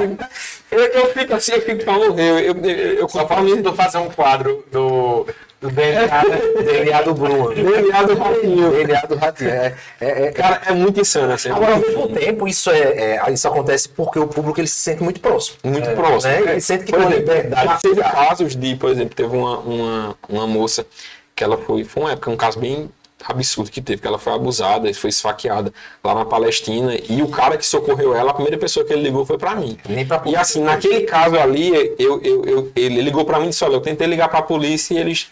Eu fico assim, eu fico pra morrer. Eu Só falando de fazer um quadro do DNA do Bruno. DNA do Ratinho. DNA do Ratinho. Cara, é muito insano, assim. Agora, ao mesmo tempo, isso acontece porque o público ele se sente muito próximo. Muito próximo. Né? Ele sente que por tem uma exemplo, liberdade. já teve casos de, por exemplo, teve uma moça que ela foi uma época, um caso bem absurdo que teve, que ela foi abusada, foi esfaqueada lá na Palestina, e o cara que socorreu ela, a primeira pessoa que ele ligou foi pra mim. Nem pra E assim, naquele caso ali, ele ligou pra mim e disse, olha, eu tentei ligar pra polícia e eles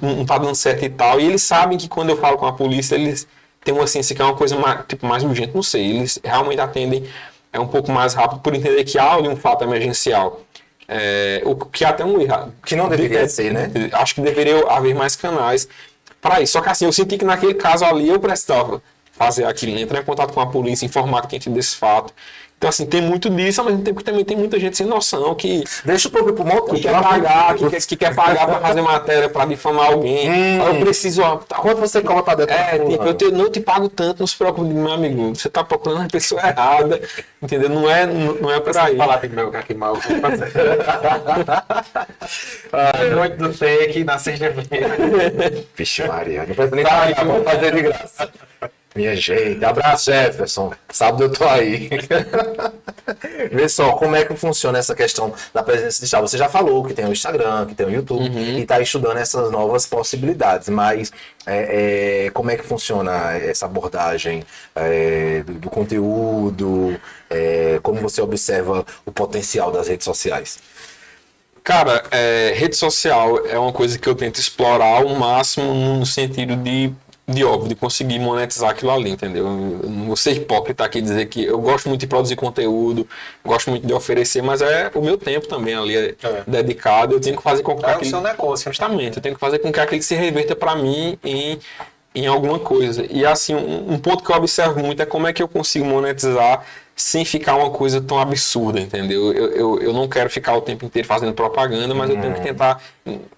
não tá dando certo e tal, e eles sabem que quando eu falo com a polícia, eles têm uma ciência que é uma coisa mais urgente, não sei, eles realmente atendem um pouco mais rápido por entender que há ali um fato emergencial. O que é até um errado. Que não deveria ser, né? Acho que deveria haver mais canais para isso. Só que assim, eu senti que naquele caso ali eu precisava fazer aquilo, entrar em contato com a polícia, informar quem tinha desse fato. Então, assim, tem muito disso, ao mesmo tempo que também tem muita gente sem noção que Deixa o povo pro montão. quer pagar, que quer pagar para fazer matéria, para difamar alguém. Eu preciso. Quanto você cobra pra dentro? Eu não te pago tanto, não se preocupe, meu amigo. Você tá procurando a pessoa errada, entendeu? Não é por aí. Falar tem meu aqui mal. Noite do take na sexta-feira. Vixe Maria, não precisa nem pagar, vamos fazer de graça. Minha gente, abraço Jefferson, sábado eu tô aí. Vê só, como é que funciona essa questão da presença digital? Você já falou que tem o Instagram, que tem o YouTube, e tá estudando essas novas possibilidades, mas como é que funciona essa abordagem do conteúdo, como você observa o potencial das redes sociais? Cara, rede social é uma coisa que eu tento explorar ao máximo no sentido de óbvio, de conseguir monetizar aquilo ali, entendeu? Eu não vou ser hipócrita aqui e dizer que eu gosto muito de produzir conteúdo, gosto muito de oferecer, mas é o meu tempo também ali dedicado, eu tenho que fazer com que o seu negócio. Justamente, eu tenho que fazer com que aquilo se reverta para mim em alguma coisa. E assim, um ponto que eu observo muito é como é que eu consigo monetizar sem ficar uma coisa tão absurda, entendeu? Eu não quero ficar o tempo inteiro fazendo propaganda, mas eu tenho que tentar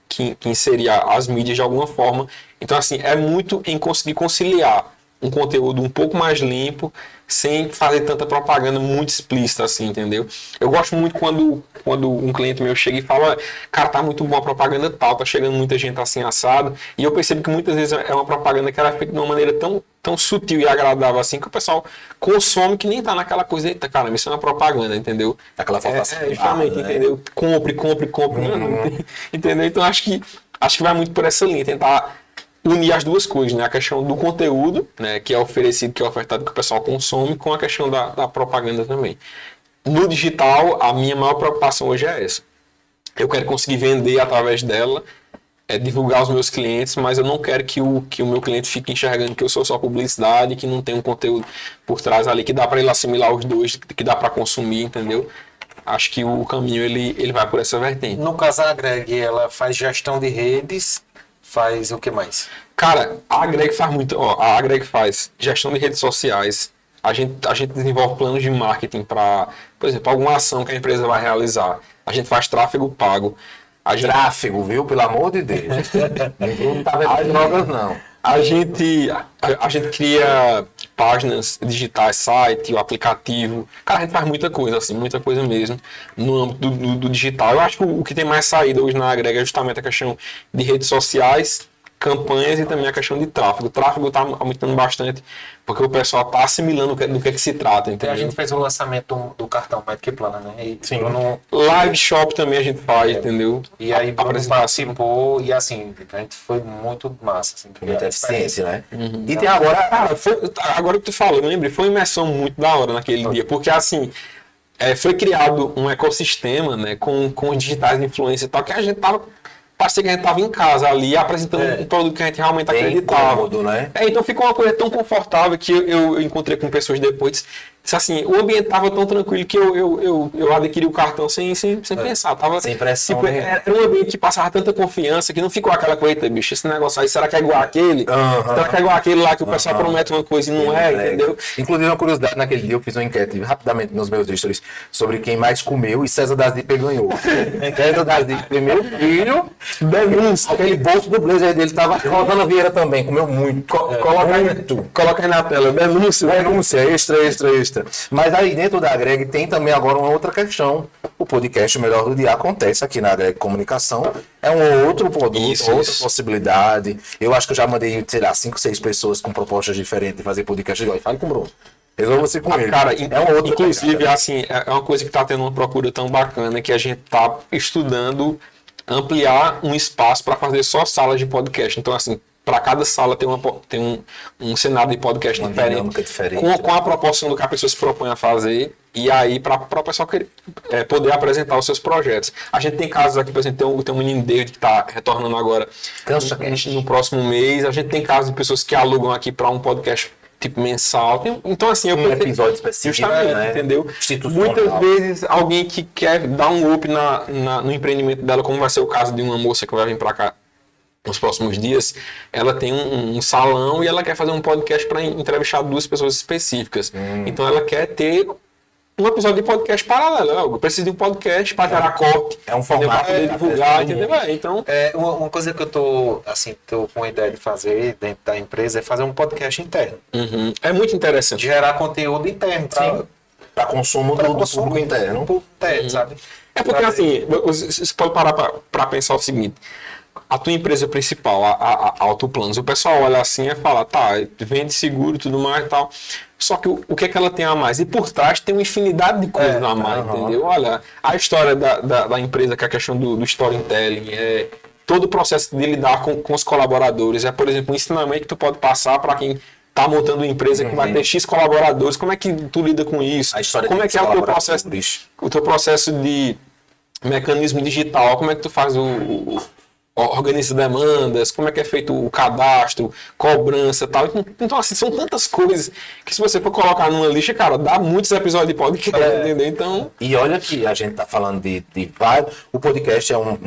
que inserir as mídias de alguma forma. Então, assim, é muito em conseguir conciliar um conteúdo um pouco mais limpo, sem fazer tanta propaganda muito explícita, assim, entendeu? Eu gosto muito quando um cliente meu chega e fala, cara, tá muito bom a propaganda tal, tá chegando muita gente assim assado, e eu percebo que muitas vezes é uma propaganda que era feita de uma maneira tão sutil e agradável assim, que o pessoal consome que nem tá naquela coisa, eita, cara, isso é uma propaganda, entendeu? Aquela falta justamente, entendeu? Compre. Entendeu? Então acho que vai muito por essa linha, tentar unir as duas coisas, né? A questão do conteúdo, né? Que é oferecido, que é ofertado, que o pessoal consome, com a questão da propaganda também. No digital, a minha maior preocupação hoje é essa. Eu quero conseguir vender através dela, divulgar os meus clientes, mas eu não quero que o meu cliente fique enxergando que eu sou só publicidade, que não tem um conteúdo por trás ali, que dá para ele assimilar os dois, que dá para consumir, entendeu? Acho que o caminho ele vai por essa vertente. No caso, a Agreg, ela faz gestão de redes, faz o que mais? Cara, a Agreg faz muito. A Agreg faz gestão de redes sociais. A gente desenvolve planos de marketing para, por exemplo, alguma ação que a empresa vai realizar. A gente faz tráfego pago. Tráfego, viu? Pelo amor de Deus. Não tá vendo drogas, não. A gente cria páginas digitais, site, o aplicativo. Cara, a gente faz muita coisa, assim, muita coisa mesmo no âmbito do digital. Eu acho que o que tem mais saída hoje na Agreg é justamente a questão de redes sociais, campanhas e também a questão de tráfego. O tráfego está aumentando bastante, porque o pessoal está assimilando do que se trata, entendeu? A gente fez o lançamento do cartão Magic Plana, né? E sim. Bruno... Live shop também a gente faz, entendeu? E aí Bruno participou e assim, a gente foi muito massa. Assim, muita eficiência, né? E tem agora, cara, agora que tu falou, eu lembrei, foi uma imersão muito da hora naquele dia, porque assim, foi criado um ecossistema, né, com os digitais influencers e tal, que a gente tava... Parecia que a gente estava em casa ali, apresentando um produto que a gente realmente acreditava. Cômodo, né? Então ficou uma coisa tão confortável que eu encontrei com pessoas depois. Disse assim, o ambiente estava tão tranquilo que eu adquiri o cartão sem pensar. Tava, sem pressão. Tipo, era um ambiente que passava tanta confiança que não ficou aquela coisa, bicho, esse negócio aí, será que é igual aquele? Será que é igual aquele lá que o pessoal promete uma coisa e não é, entendeu? Inclusive, uma curiosidade, naquele dia eu fiz uma enquete rapidamente nos meus stories sobre quem mais comeu e César das Dipas ganhou. César das Dipas, meu filho, denúncia. Aquele bolso do blazer dele tava... Rosana Vieira também, comeu muito. Coloca aí na tela, denúncia. Denúncia, extra. Mas aí dentro da Greg tem também agora uma outra questão. O podcast O Melhor do Dia acontece aqui na Greg Comunicação. É um outro produto, outra possibilidade. Eu acho que eu já mandei, sei lá, 5, 6 pessoas com propostas diferentes de fazer podcast igual. Fale com o Bruno. Resolva-se com ele. Cara, é uma outra inclusive, pegada. assim, é uma coisa que está tendo uma procura tão bacana que a gente está estudando ampliar um espaço para fazer só salas de podcast. Então, assim, para cada sala tem um cenário de podcast Uma diferente, dinâmica diferente, com a proporção do que a pessoa se propõe a fazer, e aí para o pessoal poder apresentar os seus projetos. A gente tem casos aqui, por exemplo, tem um menino David que está retornando agora no próximo mês. A gente tem casos de pessoas que alugam aqui para um podcast tipo mensal. Então, assim, Um episódio específico, justamente, né? entendeu? Institucional. Muitas vezes alguém que quer dar um up no empreendimento dela, como vai ser o caso de uma moça que vai vir para cá nos próximos dias, ela tem um salão e ela quer fazer um podcast para entrevistar 2 pessoas específicas. Então ela quer ter um episódio de podcast paralelo. Eu preciso de um podcast para gerar corte. É um formato para poder divulgar, entendeu? Então, Uma coisa que eu tô com a ideia de fazer dentro da empresa é fazer um podcast interno. é muito interessante. De gerar conteúdo interno. Para consumo do público interno. Sabe? É porque assim, você pode parar para pensar o seguinte. A tua empresa principal, a Autoplanos, o pessoal olha assim e fala, tá, vende seguro e tudo mais e tal. Só que o que é que ela tem a mais? E por trás tem uma infinidade de coisas a mais, entendeu? Olha, a história da empresa, que é a questão do storytelling, todo o processo de lidar com os colaboradores. Por exemplo, um ensinamento que tu pode passar para quem está montando uma empresa que vai ter X colaboradores. Como é que tu lida com isso? A história como é que é o teu processo de mecanismo digital? Como é que tu faz organiza demandas, como é que é feito o cadastro, cobrança e tal. Então, assim, são tantas coisas que se você for colocar numa lista, cara, dá muitos episódios de podcast, entendeu? Então... E olha que a gente está falando de vários... O podcast é um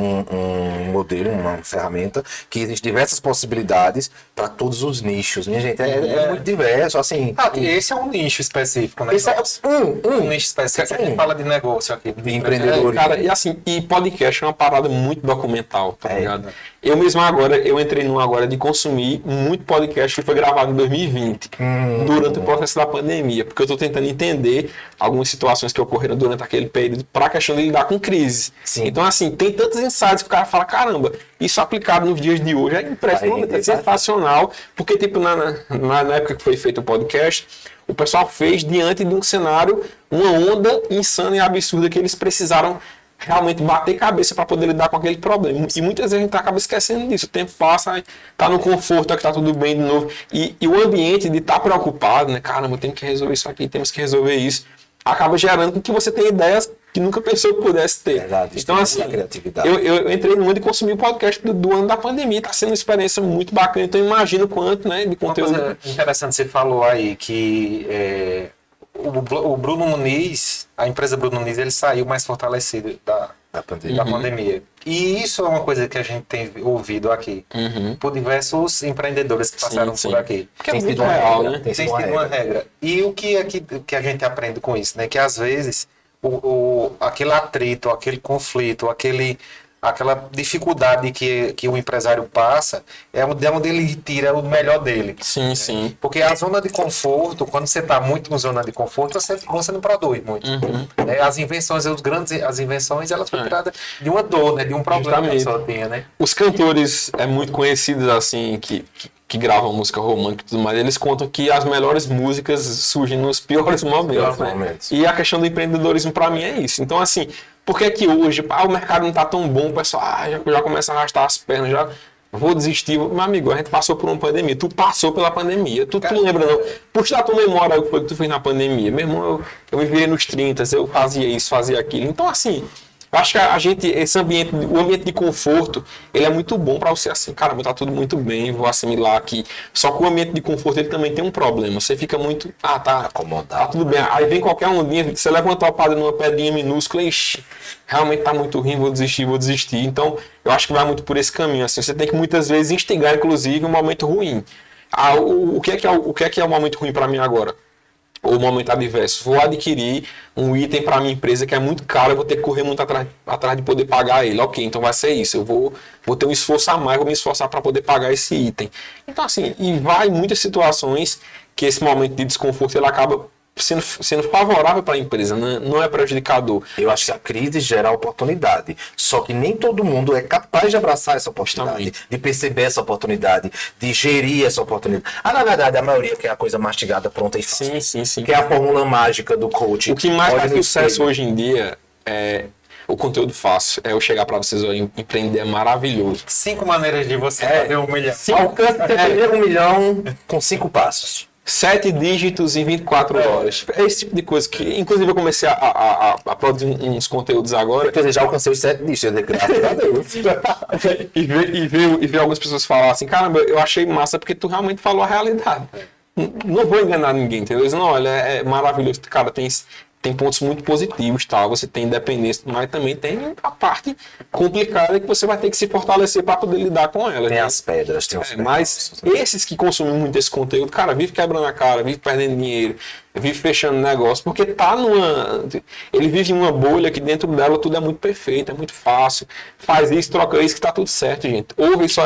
modelo, uma ferramenta que existe diversas possibilidades para todos os nichos. Minha gente, é muito diverso, assim... Esse é um nicho específico, né? Esse é um nicho específico. A gente fala de negócio aqui. De empreendedores. Cara, e podcast é uma parada muito documental, tá ligado? Eu mesmo eu entrei num agora de consumir muito podcast que foi gravado em 2020, durante o processo da pandemia, porque eu estou tentando entender algumas situações que ocorreram durante aquele período para a questão de lidar com crise. Sim. Então, assim, tem tantos insights que o cara fala, caramba, isso aplicado nos dias de hoje é impressionante, é sensacional, porque, tipo, na época que foi feito o podcast, o pessoal fez diante de um cenário, uma onda insana e absurda que eles precisaram realmente bater cabeça para poder lidar com aquele problema. E muitas vezes a gente acaba esquecendo disso. O tempo passa, tá no conforto, que tá tudo bem de novo. E o ambiente de estar preocupado, né? Caramba, temos que resolver isso aqui, temos que resolver isso. Acaba gerando com que você tenha ideias que nunca pensou que pudesse ter. Verdade, então, assim, criatividade. eu entrei no mundo e consumi o podcast do ano da pandemia. Tá sendo uma experiência muito bacana. Então, imagino quanto, né, de conteúdo. Uma coisa interessante, você falou aí que o Bruno Muniz, a empresa Bruno Muniz, ele saiu mais fortalecido da pandemia. E isso é uma coisa que a gente tem ouvido aqui, por diversos empreendedores que passaram por aqui. Porque é muito real, né? Tem sido uma regra. E o que é que a gente aprende com isso, né? Que às vezes aquele atrito, aquele conflito, aquela dificuldade que o empresário passa é onde ele tira o melhor dele. Sim, sim. Porque a zona de conforto, quando você está muito na zona de conforto, você não produz muito. Né? As invenções, elas foram tiradas de uma dor, né? De um problema que a pessoa tinha, né? Os cantores muito conhecidos, assim, que gravam música romântica e tudo mais, eles contam que as melhores músicas surgem nos piores momentos, né? E a questão do empreendedorismo, para mim, é isso. Então, assim, por que hoje o mercado não está tão bom, o pessoal já começa a arrastar as pernas, vou desistir. Meu amigo, a gente passou por uma pandemia. Tu passou pela pandemia. Tu lembra, não? Puxa da tua memória o que foi que tu fez na pandemia. Meu irmão, eu me virei nos 30, eu fazia isso, fazia aquilo. Então, assim, eu acho que a gente, esse ambiente, o ambiente de conforto, ele é muito bom para você, assim, caramba, tá tudo muito bem, vou assimilar aqui. Só que o ambiente de conforto, ele também tem um problema. Você fica muito, tá acomodado. Tá tudo bem. Aí vem qualquer ondinha, você leva uma topada numa pedrinha minúscula e realmente tá muito ruim, vou desistir. Então, eu acho que vai muito por esse caminho, assim. Você tem que muitas vezes instigar, inclusive, um momento ruim. O que é que é um momento ruim para mim agora? Ou momento adverso, vou adquirir um item para minha empresa que é muito caro, eu vou ter que correr muito atrás de poder pagar ele. Ok, então vai ser isso, eu vou ter um esforço a mais, vou me esforçar para poder pagar esse item. Então assim, e vai em muitas situações que esse momento de desconforto ele acaba sendo favorável para a empresa, não é prejudicador. Eu acho que a crise gera oportunidade, só que nem todo mundo é capaz de abraçar essa oportunidade, de perceber essa oportunidade, de gerir essa oportunidade. Na verdade, a maioria quer a coisa mastigada, pronta e fácil. Sim. Que é a fórmula mágica do coaching. O que mais faz sucesso hoje em dia é o conteúdo fácil. É eu chegar para vocês, empreender é maravilhoso. 5 maneiras de você fazer 1 milhão. Alcance ter 1 milhão com 5 passos. 7 dígitos em 24 horas. É esse tipo de coisa que, inclusive, eu comecei a produzir uns conteúdos agora. Quer dizer, já alcancei os 7 dígitos, graças a Deus. e ver algumas pessoas falar assim, caramba, eu achei massa porque tu realmente falou a realidade. Não vou enganar ninguém, entendeu? Eles, não, olha, é maravilhoso. Cara, tem pontos muito positivos, tá? Você tem independência, mas também tem a parte complicada que você vai ter que se fortalecer para poder lidar com ela. Tem né? as pedras, tem os Mas esses que consomem muito esse conteúdo, cara, vive quebrando a cara, vive perdendo dinheiro, vive fechando negócio, porque ele vive em uma bolha que dentro dela tudo é muito perfeito, é muito fácil. Faz isso, troca isso que tá tudo certo, gente. Ouve só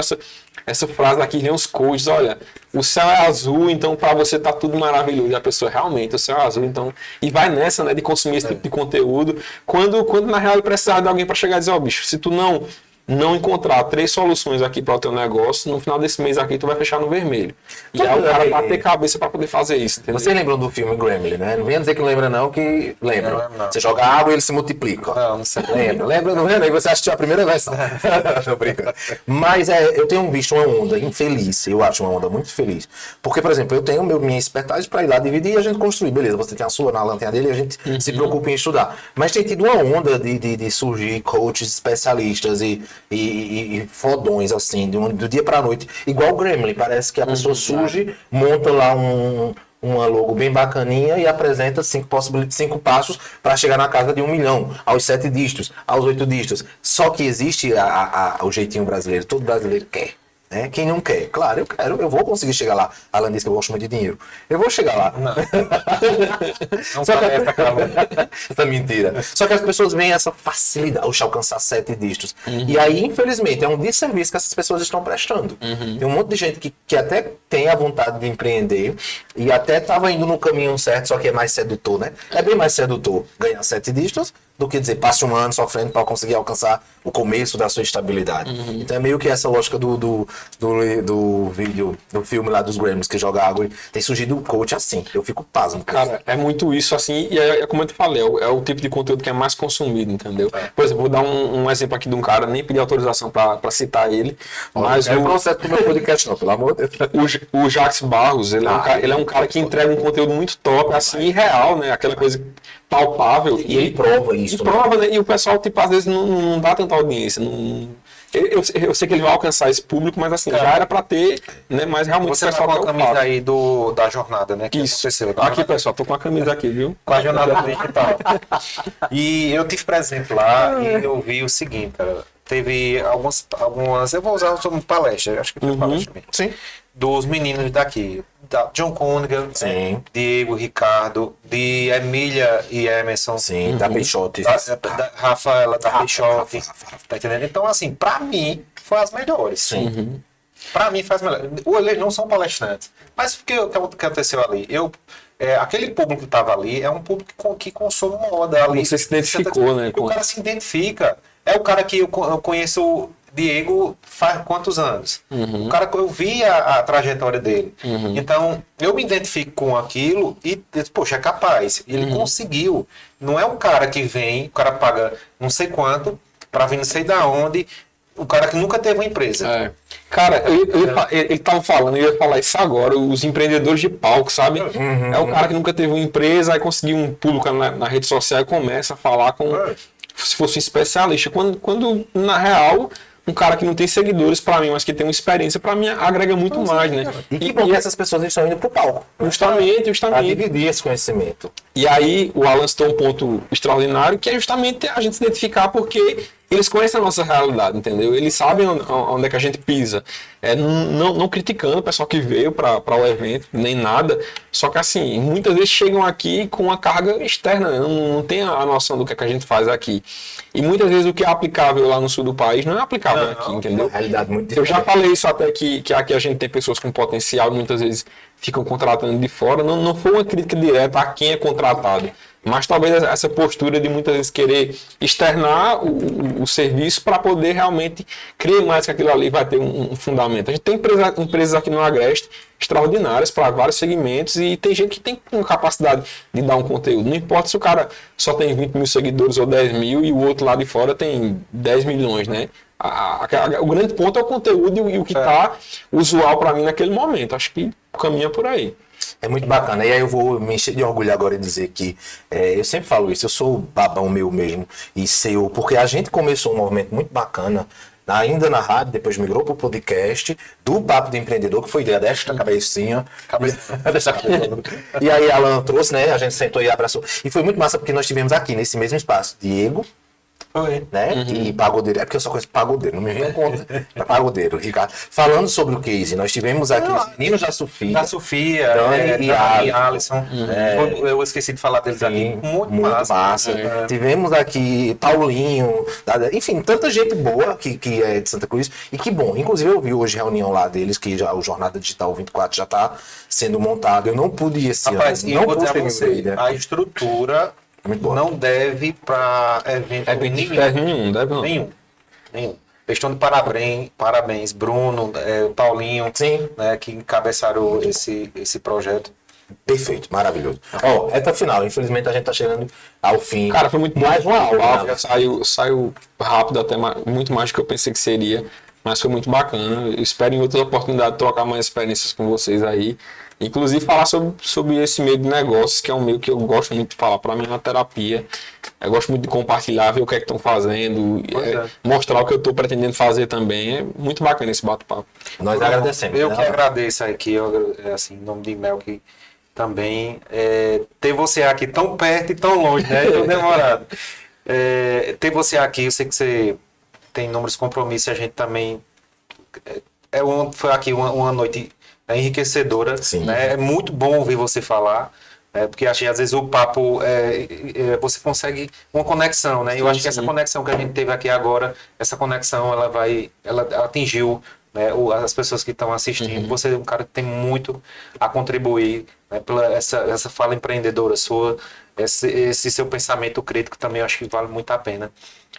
essa frase aqui, vem os coaches, olha, o céu é azul, então para você tá tudo maravilhoso. E a pessoa, realmente, o céu é azul, então... E vai nessa, né, de consumir esse tipo de conteúdo. Quando na real, precisar de alguém para chegar e dizer, bicho, se tu não encontrar 3 soluções aqui para o teu negócio, no final desse mês aqui tu vai fechar no vermelho. E aí o cara bater cabeça para poder fazer isso, entendeu? Vocês lembram do filme Gremlin, né? Não venha dizer que não lembra não, que lembra. Não. Você joga água e ele se multiplica. Não sei. Lembra? Não lembra? Aí você assistiu a primeira versão. Tô brincando. Mas eu tenho visto uma onda infeliz, eu acho uma onda muito feliz. Porque, por exemplo, eu tenho minha expertise para ir lá dividir e a gente construir. Beleza, você tem a sua na lanterna dele e a gente se preocupa em estudar. Mas tem tido uma onda de surgir coaches especialistas e fodões, assim, do dia pra noite. Igual o Gremlin, parece que a pessoa surge, monta lá uma logo bem bacaninha e apresenta 5 passos para chegar na casa de 1 milhão, aos 7 dígitos, aos 8 dígitos. Só que existe o jeitinho brasileiro, todo brasileiro quer. Né? Quem não quer? Claro, eu quero, eu vou conseguir chegar lá. Alan disse que eu gosto muito de dinheiro. Eu vou chegar lá. Não parece aquela... Essa mentira. Só que as pessoas veem essa facilidade, alcançar 7 dígitos. E aí, infelizmente, é um desserviço que essas pessoas estão prestando. Tem um monte de gente que até tem a vontade de empreender e até estava indo no caminho certo, só que é mais sedutor, né? É bem mais sedutor ganhar 7 dígitos do que dizer, passe 1 ano sofrendo para conseguir alcançar o começo da sua estabilidade. Então é meio que essa lógica do vídeo, do filme lá dos Gremlins, que joga água, e tem surgido um coach assim. Eu fico pasmo. Cara, é muito isso assim, e é como eu te falei, é o tipo de conteúdo que é mais consumido, entendeu? Por exemplo, vou dar um exemplo aqui de um cara, nem pedi autorização para citar ele, mas é o processo do meu podcast, não, pelo amor de Deus. O Jacques Barros, ele é um cara que entrega um conteúdo muito top, assim, irreal, né? Aquela coisa palpável. E ele prova isso. E prova, né? E o pessoal, tipo, às vezes não dá tanta audiência. Eu sei que ele vai alcançar esse público, mas assim, já era pra ter, né? Mas realmente você o pessoal tá com a camisa aí da jornada, né? Que isso. Aconteceu. Aqui, pessoal, tô com a camisa aqui, viu? Com a jornada digital. E eu tive presente lá e eu vi o seguinte, cara. Teve algumas, eu vou usar como palestra, acho que foi palestra mesmo. Sim. Dos meninos daqui, da John Conigan, Diego, Ricardo, de Emília e Emerson. Sim, da Peixote. Da Rafaela, da Peixote. Tá entendendo? Então, assim, pra mim, foi as melhores. Sim. Pra mim, foi as melhores. Eles não são palestrantes. Mas o que aconteceu ali? Aquele público que estava ali é um público que consome moda ali. Você se identificou, né? O cara se identifica. É o cara que eu conheço o Diego faz quantos anos? O cara que eu vi a trajetória dele. Então, eu me identifico com aquilo e, poxa, é capaz. Ele conseguiu. Não é um cara que vem, o cara paga não sei quanto, para vir não sei da onde, o cara que nunca teve uma empresa. É. Cara, ele tava falando, eu ia falar isso agora, os empreendedores de palco, sabe? É o cara que nunca teve uma empresa, aí conseguiu um público na rede social e começa a falar como se fosse um especialista. Quando na real, um cara que não tem seguidores pra mim, mas que tem uma experiência, pra mim agrega muito mais, né? E que bom que essas pessoas estão indo pro palco. Justamente. Para dividir esse conhecimento. E aí o Alan citou um ponto extraordinário, que é justamente a gente se identificar porque eles conhecem a nossa realidade, entendeu? Eles sabem onde é que a gente pisa. Não criticando o pessoal que veio para o evento, nem nada. Só que assim, muitas vezes chegam aqui com uma carga externa, né? Não tem a noção do que é que a gente faz aqui. E muitas vezes o que é aplicável lá no sul do país não é aplicável aqui, entendeu? Realidade muito Eu diferente. já falei isso até que aqui a gente tem pessoas com potencial, muitas vezes ficam contratando de fora. Não foi uma crítica direta a quem é contratado, mas talvez essa postura de muitas vezes querer externar o serviço para poder realmente crer mais que aquilo ali vai ter um fundamento. A gente tem empresas aqui no Agreste extraordinárias para vários segmentos e tem gente que tem capacidade de dar um conteúdo. Não importa se o cara só tem 20 mil seguidores ou 10 mil e o outro lá de fora tem 10 milhões, né? O grande ponto é o conteúdo e o que está usual para mim naquele momento. Acho que caminha por aí. É muito bacana. E aí eu vou me encher de orgulho agora e dizer que eu sempre falo isso, eu sou babão meu mesmo. Porque a gente começou um movimento muito bacana, ainda na rádio, depois migrou para o podcast, do Papo do Empreendedor, que foi ideia desta cabecinha. E aí Alan trouxe, né? A gente sentou e abraçou. E foi muito massa porque nós tivemos aqui, nesse mesmo espaço, Diego, né? E Pagodeiro, é porque eu só conheço Pagodeiro, não me venho conta. É Pagodeiro, Ricardo. Falando sobre o case, nós tivemos aqui os meninos da Sofia, Dani e Alisson. Eu esqueci de falar deles aqui. Muito massa. Tivemos aqui Paulinho, enfim, tanta gente boa que é de Santa Cruz. E que bom. Inclusive, eu vi hoje reunião lá deles, que já o Jornada Digital 24 já está sendo montado. Eu não pude ir esse Rapaz, ano. e eu Não vou dizer a pude você, ir, né? a estrutura Muito bom. não deve para evento Nenhum, deve não. nenhum. Eles estão de parabéns, Bruno, Paulinho, Sim. né, que encabeçaram esse projeto. Perfeito, maravilhoso. Ó, reta final. Infelizmente, a gente tá chegando ao fim. Cara, foi muito mais uma aula. Já saiu rápido, até muito mais do que eu pensei que seria, mas foi muito bacana. Eu espero em outras oportunidades trocar mais experiências com vocês aí. Inclusive falar sobre esse meio de negócios, que é um meio que eu gosto muito de falar. Para mim é uma terapia. Eu gosto muito de compartilhar, ver o que é que estão fazendo, mostrar o que eu estou pretendendo fazer também. É muito bacana esse bate-papo. Nós agradecemos. Eu né? que agradeço aqui, assim, em nome de Mel, que também ter você aqui tão perto e tão longe, né? Tão demorado. Ter você aqui, eu sei que você tem inúmeros compromissos, a gente também foi aqui uma noite enriquecedora, Sim. né? É muito bom ouvir você falar, porque acho que às vezes o papo você consegue uma conexão, né? Eu acho que essa conexão que a gente teve aqui agora, essa conexão ela atingiu, né, as pessoas que estão assistindo. Você é um cara que tem muito a contribuir, né, pela essa fala empreendedora sua, esse seu pensamento crítico também, eu acho que vale muito a pena.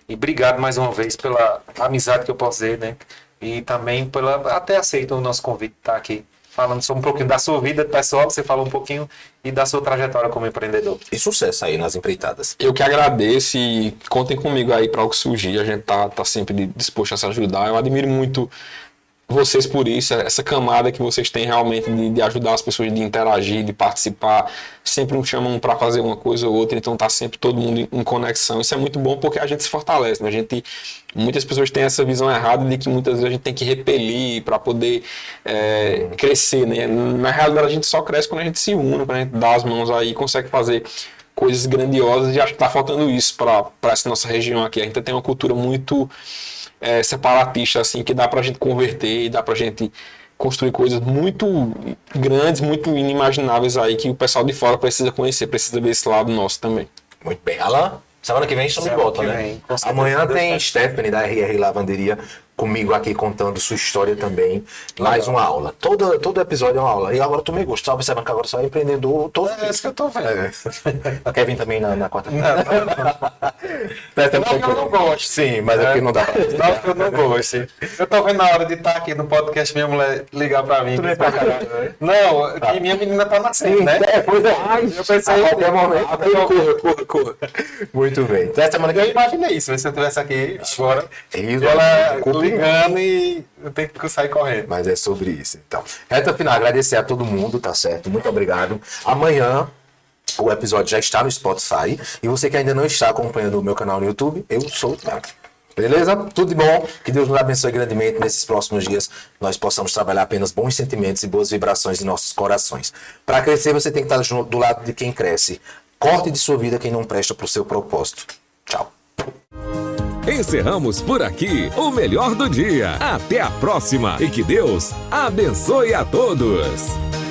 E obrigado mais uma vez pela amizade que eu posso dizer, né? E também até aceito o nosso convite de estar aqui falando sobre um pouquinho da sua vida pessoal, você falou um pouquinho, e da sua trajetória como empreendedor. E sucesso aí nas empreitadas. Eu que agradeço e contem comigo aí para o que surgir. A gente tá sempre disposto a se ajudar. Eu admiro muito vocês por isso, essa camada que vocês têm realmente de ajudar as pessoas, de interagir, de participar. Sempre nos chamam para fazer uma coisa ou outra, então tá sempre todo mundo em conexão. Isso é muito bom porque a gente se fortalece, né? Muitas pessoas têm essa visão errada de que muitas vezes a gente tem que repelir para poder crescer, né? Na realidade a gente só cresce quando a gente se une, quando a gente dá as mãos aí e consegue fazer coisas grandiosas, e acho que tá faltando isso para essa nossa região aqui. A gente tem uma cultura muito separatista, assim, que dá pra gente converter e dá pra gente construir coisas muito grandes, muito inimagináveis aí, que o pessoal de fora precisa conhecer, precisa ver esse lado nosso também. Muito bem. Alan, semana que vem estamos de volta, né? Amanhã tem Stephanie da RR Lavanderia comigo aqui contando sua história também. Mais uma aula. Todo episódio é uma aula. E agora tu me gostou. Tá observando que agora só é empreendedor. É isso que eu tô vendo. Quer vir também na quarta-feira? Não que eu não gosto. Sim, mas é porque não dá pra... Não que eu não gosto. Eu tô vendo na hora de estar aqui no podcast, minha mulher ligar pra mim. Não, que minha menina tá nascendo, né? Pois é. Eu pensei, A qualquer momento. corra. Muito bem. Até semana que Eu vem. imaginei isso, se eu estivesse aqui agora. Isso, Ela culpa ligando e eu tenho que sair correndo. Mas é sobre isso, então. Reta final, agradecer a todo mundo, tá certo? Muito obrigado. Amanhã o episódio já está no Spotify. E você que ainda não está acompanhando o meu canal no YouTube, eu sou o Thiago. Beleza? Tudo de bom. Que Deus nos abençoe grandemente. Nesses próximos dias nós possamos trabalhar apenas bons sentimentos e boas vibrações em nossos corações. Para crescer, você tem que estar junto, do lado de quem cresce. Corte de sua vida quem não presta para o seu propósito. Tchau. Encerramos por aqui o melhor do dia. Até a próxima e que Deus abençoe a todos.